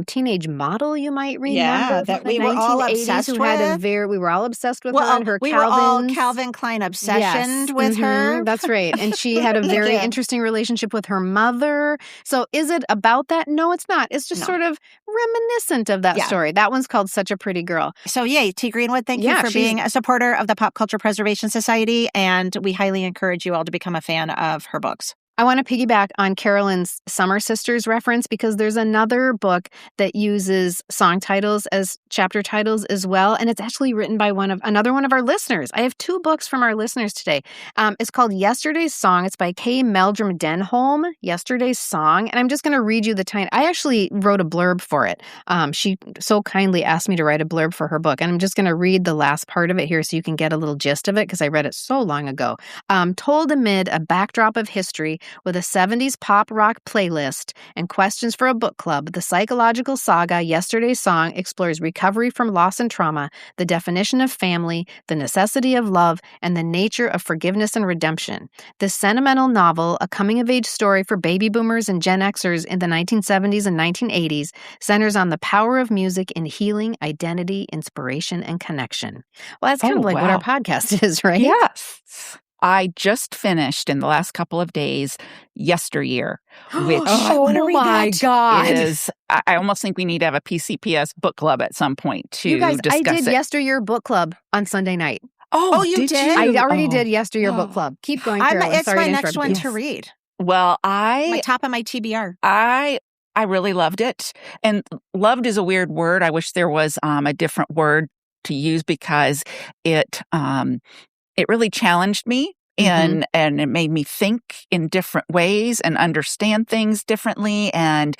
teenage model you might remember. That we were all obsessed with. We were all obsessed with her and her we were all Calvin Klein obsessioned with her. That's right. And she had a very interesting relationship with her mother. So is it about that? No, it's not. It's just sort of reminiscent of that story. That one's called Such a Pretty Girl. So yay, T. Greenwood, thank you for being a supporter of the Pop Culture Preservation Society, and we highly encourage you all to become a fan of her books. I want to piggyback on Carolyn's Summer Sisters reference because there's another book that uses song titles as chapter titles as well, and it's actually written by another one of our listeners. I have 2 books from our listeners today. It's called Yesterday's Song. It's by Kay Meldrum Denholm, Yesterday's Song, and I'm just going to read you the title. I actually wrote a blurb for it. She so kindly asked me to write a blurb for her book, and I'm just going to read the last part of it here so you can get a little gist of it because I read it so long ago. Told amid a backdrop of history, with a 70s pop rock playlist and questions for a book club, the psychological saga Yesterday's Song explores recovery from loss and trauma, the definition of family, the necessity of love, and the nature of forgiveness and redemption. This sentimental novel, a coming-of-age story for baby boomers and Gen Xers in the 1970s and 1980s, centers on the power of music in healing, identity, inspiration, and connection. Well, that's kind of like what our podcast is, right? Yes. I just finished in the last couple of days Yesteryear, which God I almost think we need to have a PCPS book club at some point to you guys, discuss I did it. Yesteryear book club on Sunday night. Oh, you did? I already did Yesteryear book club. Keep going, Carolyn. It's my next one to read. Well, my top of my TBR. I really loved it, and loved is a weird word. I wish there was a different word to use because it really challenged me. And it made me think in different ways and understand things differently. And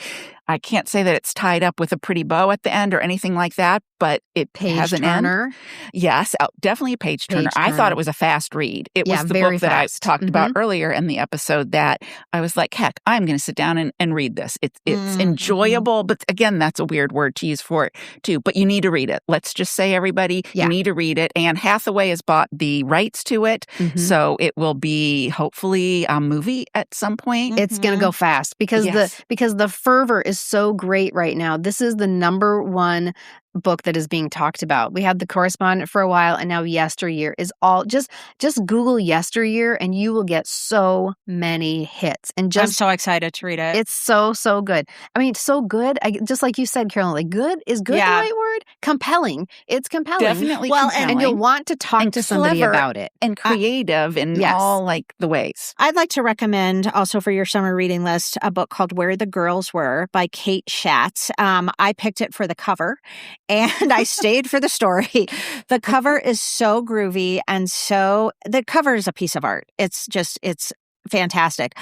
I can't say that it's tied up with a pretty bow at the end or anything like that, but it has an end. Yes, definitely a page turner. I thought it was a fast read. It was the book that I talked about earlier in the episode that I was like, heck, I'm going to sit down and read this. It's enjoyable, but again, that's a weird word to use for it too. But you need to read it. Let's just say, everybody, you need to read it. Anne Hathaway has bought the rights to it, so it will be hopefully a movie at some point. It's going to go fast because the fervor is so great right now. This is the #1 book that is being talked about. We had The Correspondent for a while, and now Yesteryear is all just Google Yesteryear and you will get so many hits. And I'm so excited to read it. It's so good. I mean, so good. Just like you said, Carolyn, like good is good the right word? Compelling. It's compelling. Definitely compelling. And you'll want to talk to somebody about it. And creative in all like the ways. I'd like to recommend also for your summer reading list a book called Where the Girls Were by Kate Schatz. I picked it for the cover and I stayed for the story. The cover is so groovy and the cover is a piece of art. It's fantastic.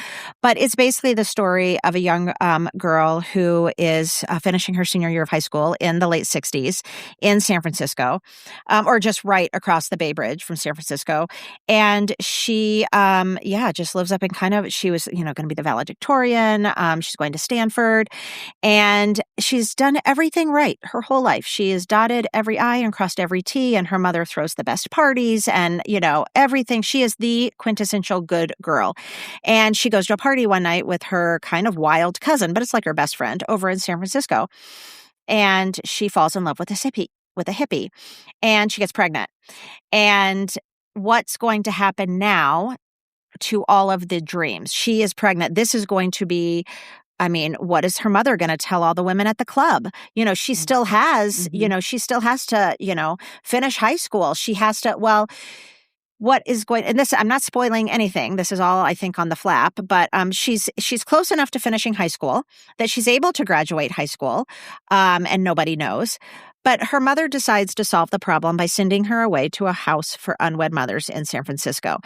But it's basically the story of a young girl who is finishing her senior year of high school in the late 60s in San Francisco, or just right across the Bay Bridge from San Francisco. And she, just lives up in she was, going to be the valedictorian. She's going to Stanford and she's done everything right her whole life. She has dotted every I and crossed every T, and her mother throws the best parties and, everything. She is the quintessential good girl. And she goes to a party one night with her kind of wild cousin, but it's like her best friend over in San Francisco. And she falls in love with a hippie, and she gets pregnant. And what's going to happen now to all of the dreams? She is pregnant. This is going to be, what is her mother going to tell all the women at the club? She still has, she still has to, finish high school. She has to, what is going, and this, I'm not spoiling anything. This is all, I think, on the flap, but she's close enough to finishing high school that she's able to graduate high school, and nobody knows. But her mother decides to solve the problem by sending her away to a house for unwed mothers in San Francisco.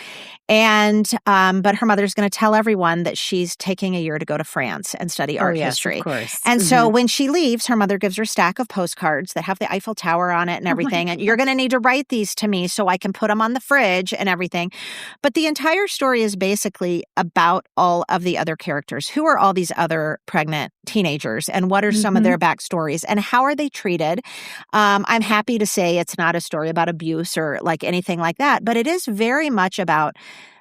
And, but her mother's going to tell everyone that she's taking a year to go to France and study art history. Of course. And so when she leaves, her mother gives her a stack of postcards that have the Eiffel Tower on it and everything. And you're going to need to write these to me so I can put them on the fridge and everything. But the entire story is basically about all of the other characters. Who are all these other pregnant teenagers and what are some of their backstories and how are they treated? I'm happy to say it's not a story about abuse or like anything like that, but it is very much about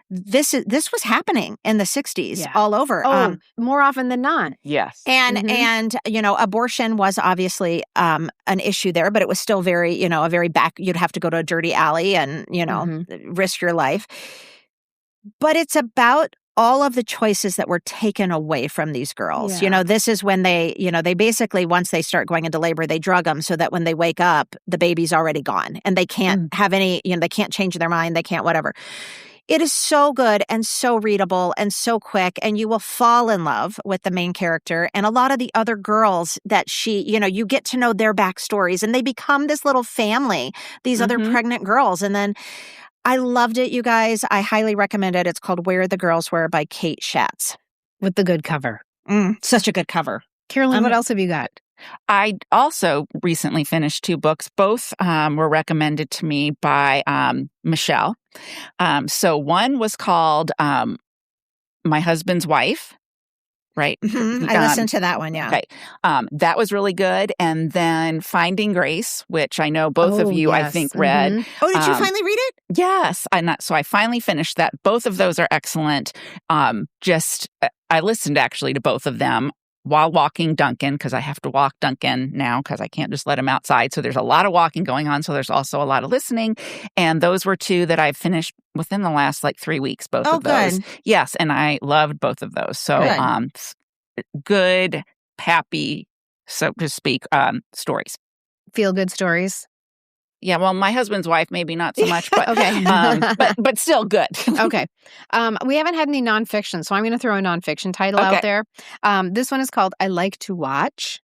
this was happening in the 60s all over. More often than not. Yes. And abortion was obviously an issue there, but it was still very, a very you'd have to go to a dirty alley and, risk your life. But it's about all of the choices that were taken away from these girls. This is when they basically, once they start going into labor, they drug them so that when they wake up, the baby's already gone and they can't have any, they can't change their mind. They can't whatever. It is so good and so readable and so quick, and you will fall in love with the main character and a lot of the other girls that you get to know their backstories and they become this little family, these other pregnant girls. And then I loved it, you guys. I highly recommend it. It's called Where the Girls Were by Kate Schatz. With the good cover. Such a good cover. Carolyn, what else have you got? I also recently finished 2 books. Both were recommended to me by Michelle. So one was called My Husband's Wife. Right. I listened to that one. Yeah. Okay. That was really good. And then Finding Grace, which I know both of you, I think, read. Oh, did you finally read it? Yes. So I finally finished that. Both of those are excellent. I listened actually to both of them while walking Duncan, because I have to walk Duncan now because I can't just let him outside. So there's a lot of walking going on. So there's also a lot of listening. And those were 2 that I've finished within the last 3 weeks, both of those. Good. Yes. And I loved both of those. So good, happy, so to speak, stories. Feel good stories. Yeah, well, My Husband's Wife, maybe not so much, but okay. but still good. Okay. We haven't had any nonfiction, so I'm going to throw a nonfiction title out there. This one is called I Like to Watch.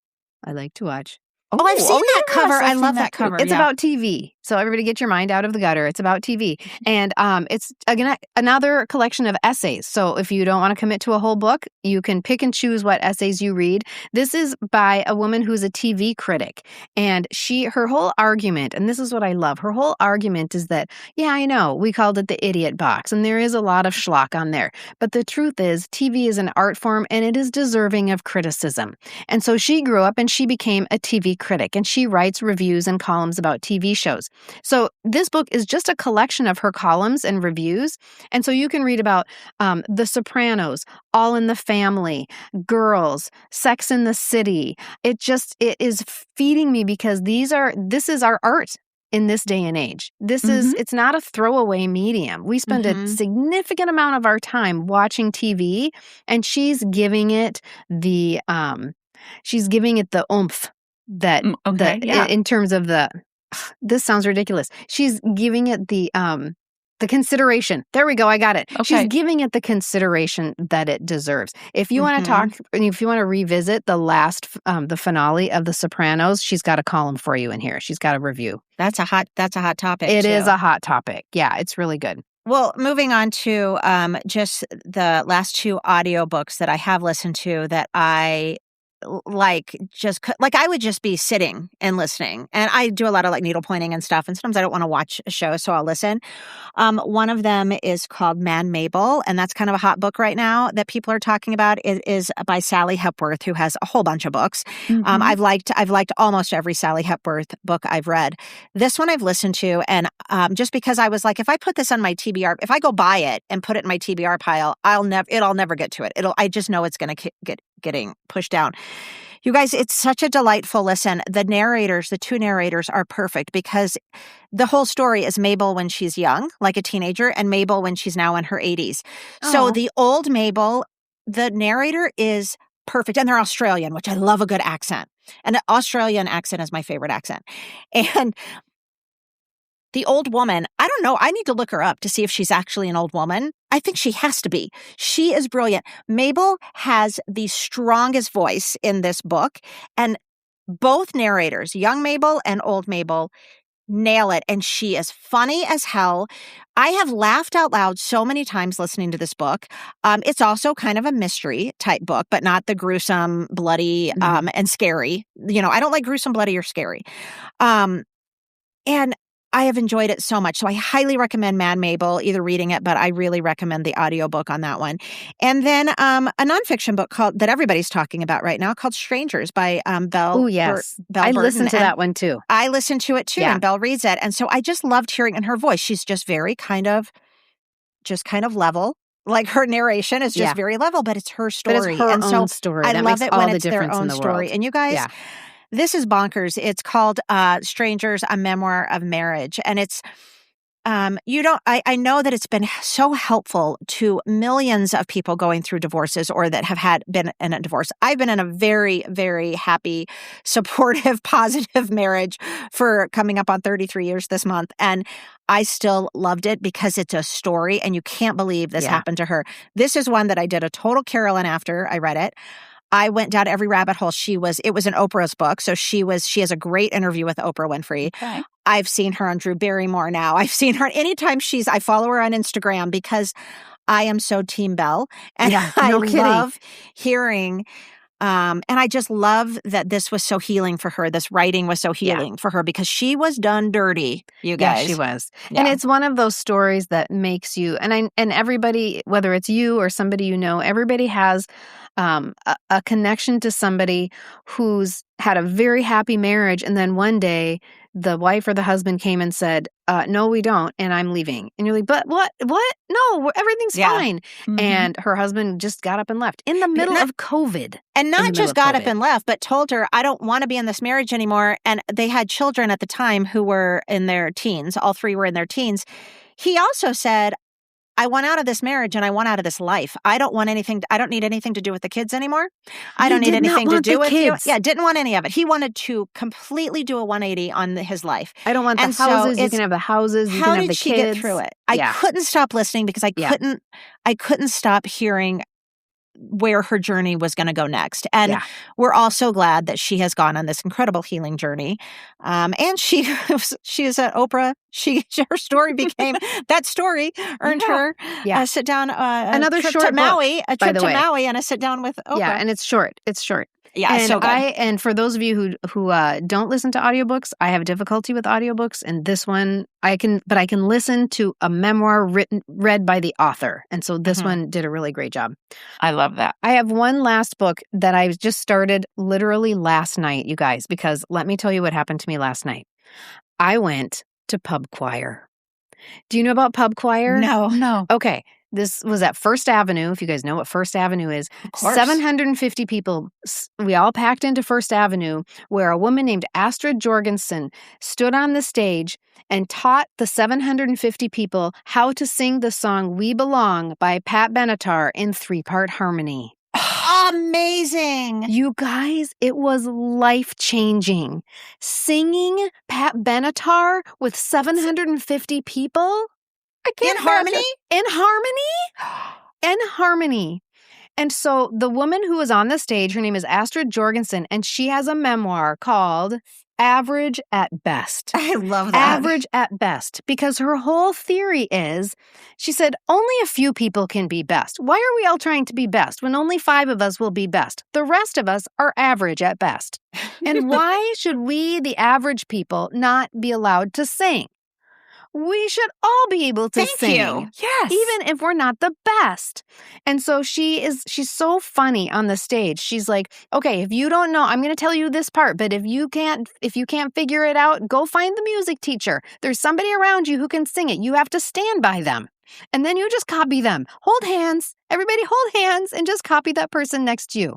I Like to Watch. Oh, I've seen that cover. I love that cover. It's about TV. So everybody get your mind out of the gutter. It's about TV. And it's again another collection of essays. So if you don't want to commit to a whole book, you can pick and choose what essays you read. This is by a woman who's a TV critic. And her whole argument, and this is what I love, her whole argument is that, yeah, I know, we called it the idiot box, and there is a lot of schlock on there. But the truth is, TV is an art form, and it is deserving of criticism. And so she grew up and she became a TV critic, and she writes reviews and columns about TV shows. So this book is just a collection of her columns and reviews. And so you can read about The Sopranos, All in the Family, Girls, Sex in the City. It is feeding me because this is our art in this day and age. It's not a throwaway medium. We spend a significant amount of our time watching TV, and she's giving it the oomph that in terms of this sounds ridiculous. She's giving it the consideration. There we go. I got it. Okay. She's giving it the consideration that it deserves. If you want to talk, if you want to revisit the finale of The Sopranos, she's got a column for you in here. She's got a review. That's a hot topic. It is a hot topic. Yeah, it's really good. Well, moving on to just the last two audiobooks that I have listened to that I I would just be sitting and listening. And I do a lot of needle pointing and stuff. And sometimes I don't want to watch a show, so I'll listen. One of them is called Man Mabel. And that's kind of a hot book right now that people are talking about. It is by Sally Hepworth, who has a whole bunch of books. I've liked almost every Sally Hepworth book I've read. This one I've listened to. And just because I was like, if I put this on my TBR, if I go buy it and put it in my TBR pile, I'll never get to it. I just know it's going to getting pushed down. You guys, it's such a delightful listen. The two narrators are perfect because the whole story is Mabel when she's young, like a teenager, and Mabel when she's now in her 80s. Oh. So the old Mabel, the narrator is perfect. And they're Australian, which I love a good accent. And the Australian accent is my favorite accent. And the old woman, I don't know. I need to look her up to see if she's actually an old woman. I think she has to be. She is brilliant. Mabel has the strongest voice in this book, and both narrators, young Mabel and old Mabel, nail it. And she is funny as hell. I have laughed out loud so many times listening to this book. It's also kind of a mystery type book, but not the gruesome, bloody, and scary. I don't like gruesome, bloody, or scary. And I have enjoyed it so much. So I highly recommend Man Mabel, either reading it, but I really recommend the audiobook on that one. And then a nonfiction book that everybody's talking about right now called Strangers by Belle. Oh, yes. I listened to that one too. I listened to it too, and Belle reads it. And so I just loved hearing in her voice. She's just very kind of level. Like her narration is just very level, but it's her story. But it's her own story. I love it when it's their own story. And you guys... Yeah. This is bonkers. It's called Strangers, A Memoir of Marriage. And it's, I know that it's been so helpful to millions of people going through divorces or that have been in a divorce. I've been in a very, very happy, supportive, positive marriage for coming up on 33 years this month. And I still loved it because it's a story and you can't believe this happened to her. This is one that I did a total Carolyn after I read it. I went down every rabbit hole. It was an Oprah's book. So she has a great interview with Oprah Winfrey. Okay. I've seen her on Drew Barrymore now. I've seen her anytime I follow her on Instagram because I am so Team Belle. And I love hearing, and I just love that this was so healing for her. This writing was so healing for her because she was done dirty, you guys. Yeah, she was. Yeah. And it's one of those stories that makes you, and everybody, whether it's you or somebody you know, everybody has a connection to somebody who's had a very happy marriage, and then one day the wife or the husband came and said, no, we don't, and I'm leaving. And you're like, but what? No, everything's fine. Mm-hmm. And her husband just got up and left in the middle of COVID. And not just got up and left, but told her, I don't want to be in this marriage anymore. And they had children at the time who were in their teens. All three were in their teens. He also said, I want out of this marriage and I want out of this life. I don't need anything to do with the kids anymore. I don't need anything to do with you. Yeah, didn't want any of it. He wanted to completely do a 180 on his life. I don't want the houses. You can have the houses. You can have the kids. How did she get through it? I couldn't stop listening because I couldn't stop hearing where her journey was going to go next. And we're all so glad that she has gone on this incredible healing journey. And she is at Oprah. Her story became, that story earned her a sit down, another trip short to Maui, book, a trip to Maui and a sit down with Oprah. Yeah, and it's short. Yeah, and so good. And for those of you who don't listen to audiobooks, I have difficulty with audiobooks, and this one I can listen to a memoir read by the author, and so this one did a really great job. I love that. I have one last book that I just started literally last night, you guys, because let me tell you what happened to me last night. I went to pub choir. Do you know about pub choir? No. Okay. This was at First Avenue. If you guys know what First Avenue is, Of course. 750 people. We all packed into First Avenue, where a woman named Astrid Jorgensen stood on the stage and taught the 750 people how to sing the song "We Belong" by Pat Benatar in 3-part harmony. Amazing. You guys, it was life-changing. Singing Pat Benatar with 750 people. In harmony? In harmony. And so the woman who was on the stage, her name is Astrid Jorgensen, and she has a memoir called Average at Best. I love that. Average at Best, because her whole theory is, she said, only a few people can be best. Why are we all trying to be best when only 5 of us will be best? The rest of us are average at best. And why should we, the average people, not be allowed to sing? We should all be able to sing. You. Yes. Even if we're not the best. And so she's so funny on the stage. She's like, okay, if you don't know, I'm going to tell you this part, but if you can't figure it out, go find the music teacher. There's somebody around you who can sing it. You have to stand by them. And then you just copy them. Hold hands. Everybody hold hands and just copy that person next to you.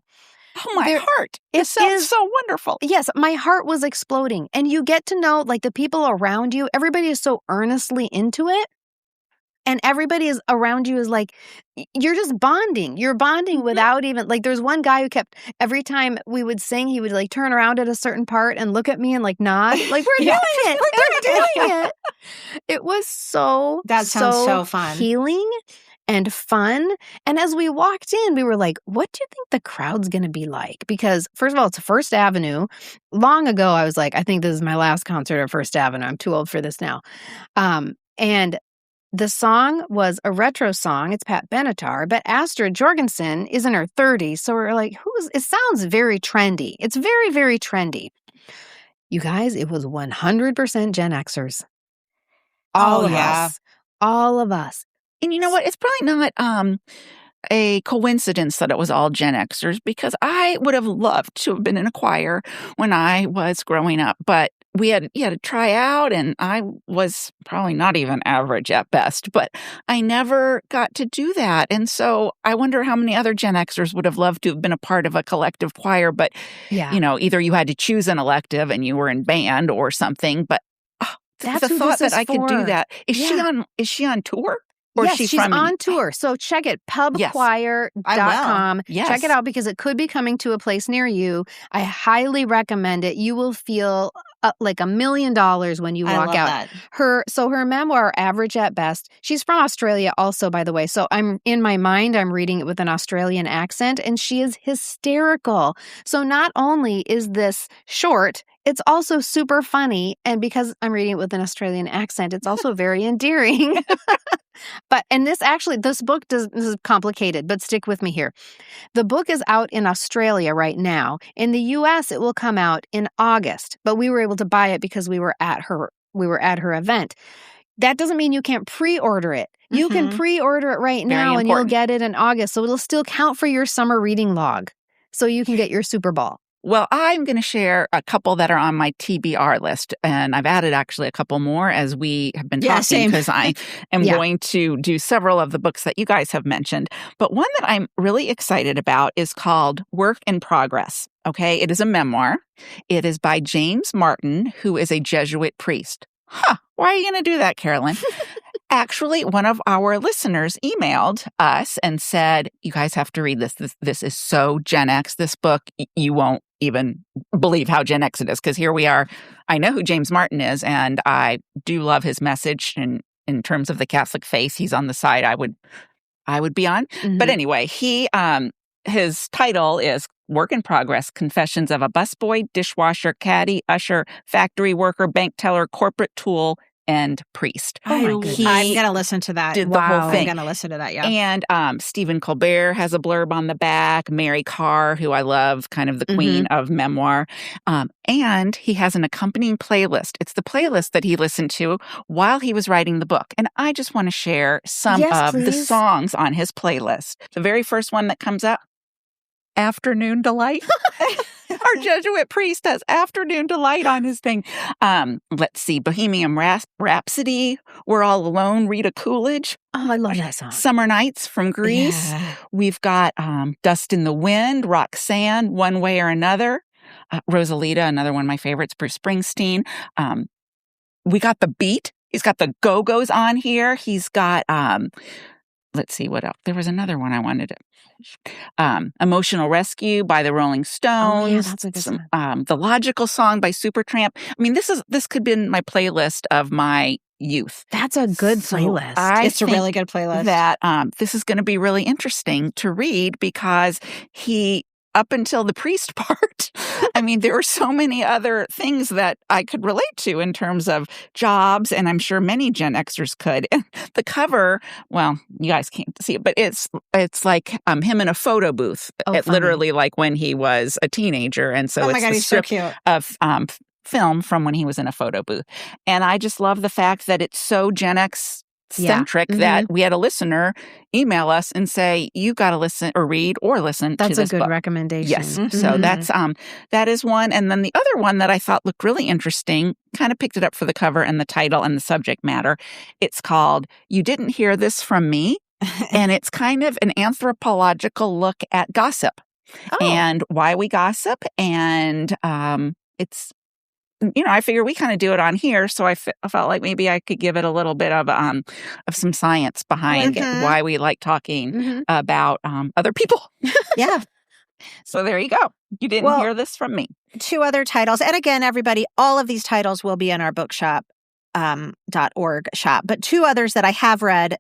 Oh, my heart. It sounds so wonderful. Yes, my heart was exploding. And you get to know, like, the people around you, everybody is so earnestly into it. And everybody is around you is like, you're just bonding. You're bonding without even, like, there's one guy who kept, every time we would sing, he would, like, turn around at a certain part and look at me and, like, nod. Like, we're doing it. We're doing it. It was so, that sounds so fun. Healing and fun. And as we walked in, we were like, what do you think the crowd's going to be like? Because, first of all, it's First Avenue. Long ago, I was like, I think this is my last concert at First Avenue. I'm too old for this now. And the song was a retro song. It's Pat Benatar, but Astrid Jorgensen is in her 30s. So we're like, it sounds very trendy. It's very, very trendy. You guys, it was 100% Gen Xers. All of us. All of us. And you know what? It's probably not a coincidence that it was all Gen Xers, because I would have loved to have been in a choir when I was growing up. But you had to try out, and I was probably not even average at best, but I never got to do that. And so I wonder how many other Gen Xers would have loved to have been a part of a collective choir. But, either you had to choose an elective and you were in band or something. But that's the thought that I could do that. Is she on tour? Or yes, she's on tour. So check it, pubchoir.com. Yes. Check it out, because it could be coming to a place near you. I highly recommend it. You will feel like $1 million when you walk out. That. Her memoir, Average at Best. She's from Australia also, by the way. So I'm in my mind, I'm reading it with an Australian accent, and she is hysterical. So not only is this short, it's also super funny. And because I'm reading it with an Australian accent, it's also very endearing. This book this is complicated, but stick with me here. The book is out in Australia right now. In the US, it will come out in August, but we were able to buy it because we were at her event. That doesn't mean you can't pre-order it. You can pre-order it right now and you'll get it in August. So it'll still count for your summer reading log. So you can get your Super Bowl. Well, I'm going to share a couple that are on my TBR list, and I've added actually a couple more as we have been talking, because I am going to do several of the books that you guys have mentioned. But one that I'm really excited about is called Work in Progress. Okay, it is a memoir. It is by James Martin, who is a Jesuit priest. Why are you going to do that, Carolyn? Actually, one of our listeners emailed us and said, you guys have to read this. This is so Gen X, this book. You won't even believe how Gen X it is, because here we are. I know who James Martin is, and I do love his message. And in terms of the Catholic faith, he's on the side I would be on. But anyway, his title is Work in Progress, Confessions of a Busboy, Dishwasher, Caddy, Usher, Factory Worker, Bank Teller, Corporate Tool, and Priest. Oh my goodness. I'm going to listen to that. Did the whole thing. I'm going to listen to that, yeah. And Stephen Colbert has a blurb on the back. Mary Carr, who I love, kind of the queen of memoir. And he has an accompanying playlist. It's the playlist that he listened to while he was writing the book. And I just want to share some of the songs on his playlist. The very first one that comes up, Afternoon Delight. Our Jesuit priest has Afternoon Delight on his thing. Let's see, Bohemian Rhapsody, We're All Alone, Rita Coolidge. Oh, I love that song. Summer Nights from Greece. Yeah. We've got Dust in the Wind, Roxanne, One Way or Another. Rosalita, another one of my favorites, Bruce Springsteen. We got The Beat. He's got the Go-Go's on here. He's got, let's see what else. There was another one I wanted to. Emotional Rescue by the Rolling Stones. Oh, yeah, that's a good song. The Logical Song by Supertramp. I mean, this could be in my playlist of my youth. That's a good So playlist. It's a really good playlist. That this is going to be really interesting to read because he, up until the priest part, I mean, there were so many other things that I could relate to in terms of jobs, and I'm sure many Gen Xers could. And the cover, well, you guys can't see it, but it's like him in a photo booth, literally like when he was a teenager, and so it's God, the he's so strip cute. of film from when he was in a photo booth. And I just love the fact that it's so Gen X centric that we had a listener email us and say, you got to listen or read or listen to this book. That's a good recommendation. Yes. So that's that is one. And then the other one that I thought looked really interesting, kind of picked it up for the cover and the title and the subject matter. It's called You Didn't Hear This From Me. And it's kind of an anthropological look at gossip and why we gossip. And it's, you know, I figure we kind of do it on here, so I felt like maybe I could give it a little bit of some science behind why we like talking about other people. Yeah. So there you go. You didn't hear this from me. 2 other titles. And again, everybody, all of these titles will be in our bookshop .org shop. But 2 others that I have read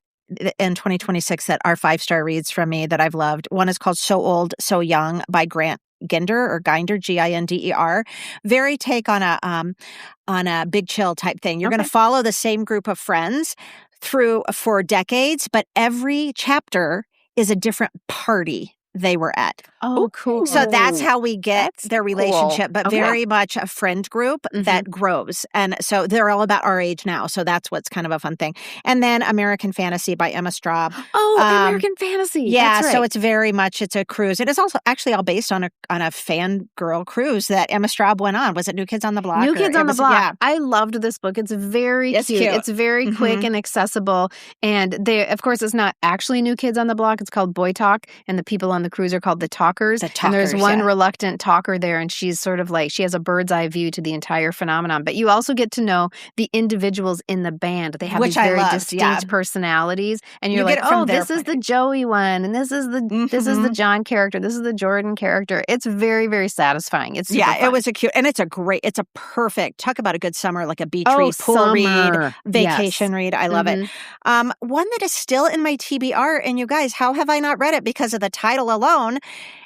in 2026 that are 5-star reads from me that I've loved. One is called So Old, So Young by Grant Ginder, Ginder. Very take on a Big Chill type thing. You're going to follow the same group of friends for decades, but every chapter is a different party they were at. Oh, cool. So that's how we get their relationship, but very much a friend group that grows. And so they're all about our age now. So that's what's kind of a fun thing. And then American Fantasy by Emma Straub. Oh, American Fantasy. Yeah. That's right. So it's very much, it's a cruise. It is also actually all based on a fangirl cruise that Emma Straub went on. Was it New Kids on the Block? New Kids on the Block. Yeah. I loved this book. It's very cute. It's very quick and accessible. And of course, it's not actually New Kids on the Block. It's called Boy Talk. And the people on the cruise are called the Talkers. And there's one reluctant talker there, and she's sort of like, she has a bird's eye view to the entire phenomenon. But you also get to know the individuals in the band. They have these very distinct personalities. And you're like, oh, this is the Joey one, and this is the John character, this is the Jordan character. It's very, very satisfying. It's super fun. It was it's a perfect, talk about a good summer, like a beach read, pool read, vacation read. I love it. One that is still in my TBR, and you guys, how have I not read it? Because of the title alone.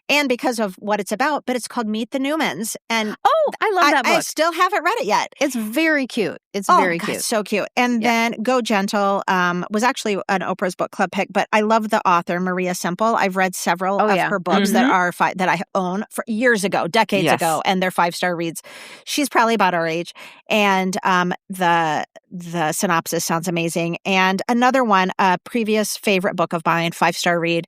And because of what it's about, but it's called Meet the Newmans. And I love that book. I still haven't read it yet. It's very cute. It's very cute. So cute. And then Go Gentle was actually an Oprah's book club pick, but I love the author, Maria Semple. I've read several of her books that are that I own for years ago, decades ago, and they're 5-star reads. She's probably about our age. And the synopsis sounds amazing. And another one, a previous favorite book of mine, 5-star read,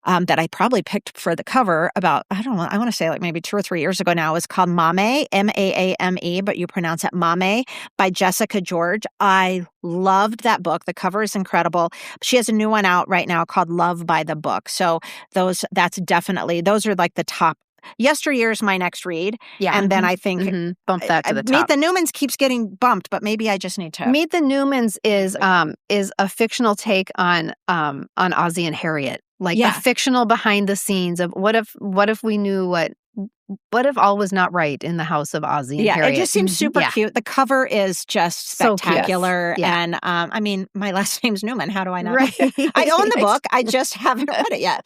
that I probably picked for the cover about, I don't know, I want to say like maybe 2 or 3 years ago now, is called Mame, Maame, but you pronounce it Mame, by Jessica George. I loved that book. The cover is incredible. She has a new one out right now called Love by the Book. So those are like the top. Yesteryear's my next read. Yeah. And then I think bump that to the top. Meet the Newmans keeps getting bumped, but maybe I just need to. Meet the Newmans is a fictional take on Ozzie and Harriet. Like a fictional behind the scenes of what if we knew what if all was not right in the house of Ozzie and Harriet? It just seems super cute. The cover is just spectacular. So and I mean, my last name's Newman. How do I know? Right. I own the book. I just haven't read it yet.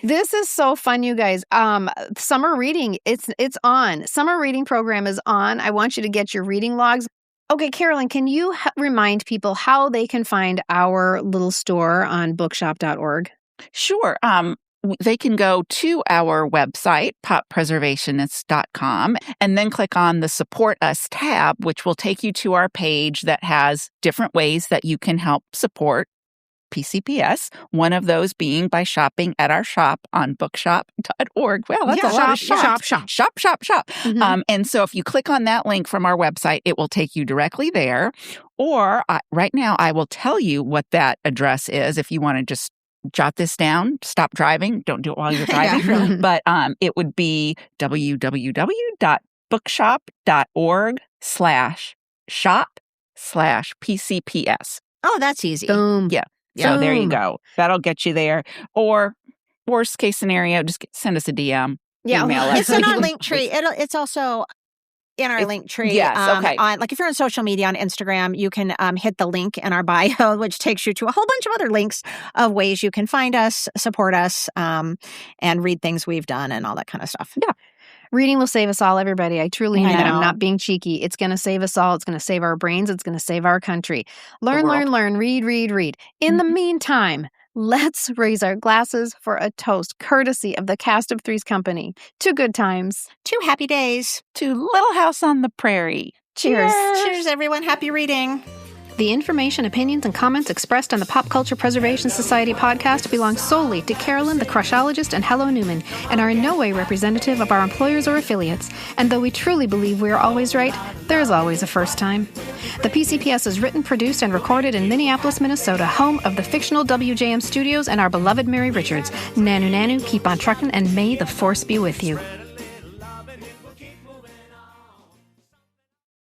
This is so fun, you guys. Summer reading, it's on. Summer reading program is on. I want you to get your reading logs. Okay, Carolyn, can you remind people how they can find our little store on bookshop.org? Sure. They can go to our website, poppreservationists.com, and then click on the Support Us tab, which will take you to our page that has different ways that you can help support PCPS, one of those being by shopping at our shop on bookshop.org. Well, that's a lot of shops. Shop. And so if you click on that link from our website, it will take you directly there. Or right now, I will tell you what that address is if you want to just jot this down, stop driving. Don't do it while you're driving. But it would be www.bookshop.org/shop/PCPS. Oh, that's easy. Boom. Yeah. So there you go. That'll get you there. Or worst case scenario, just send us a DM. Yeah. Email us. It's in our link tree. It's also in our link tree. Yes, okay. Like if you're on social media, on Instagram, you can hit the link in our bio, which takes you to a whole bunch of other links of ways you can find us, support us, and read things we've done and all that kind of stuff. Yeah. Reading will save us all, everybody. I truly mean I that. know. I'm not being cheeky. It's going to save us all. It's going to save our brains. It's going to save our country. Learn. Read. In the meantime, let's raise our glasses for a toast courtesy of the Cast of Three's company. To good times. 2 happy days. To Little House on the Prairie. Cheers. Cheers, everyone. Happy reading. The information, opinions, and comments expressed on the Pop Culture Preservation Society podcast belong solely to Carolyn, the Crushologist, and Hello Newman, and are in no way representative of our employers or affiliates. And though we truly believe we are always right, there is always a first time. The PCPS is written, produced, and recorded in Minneapolis, Minnesota, home of the fictional WJM Studios and our beloved Mary Richards. Nanu, keep on truckin', and may the force be with you.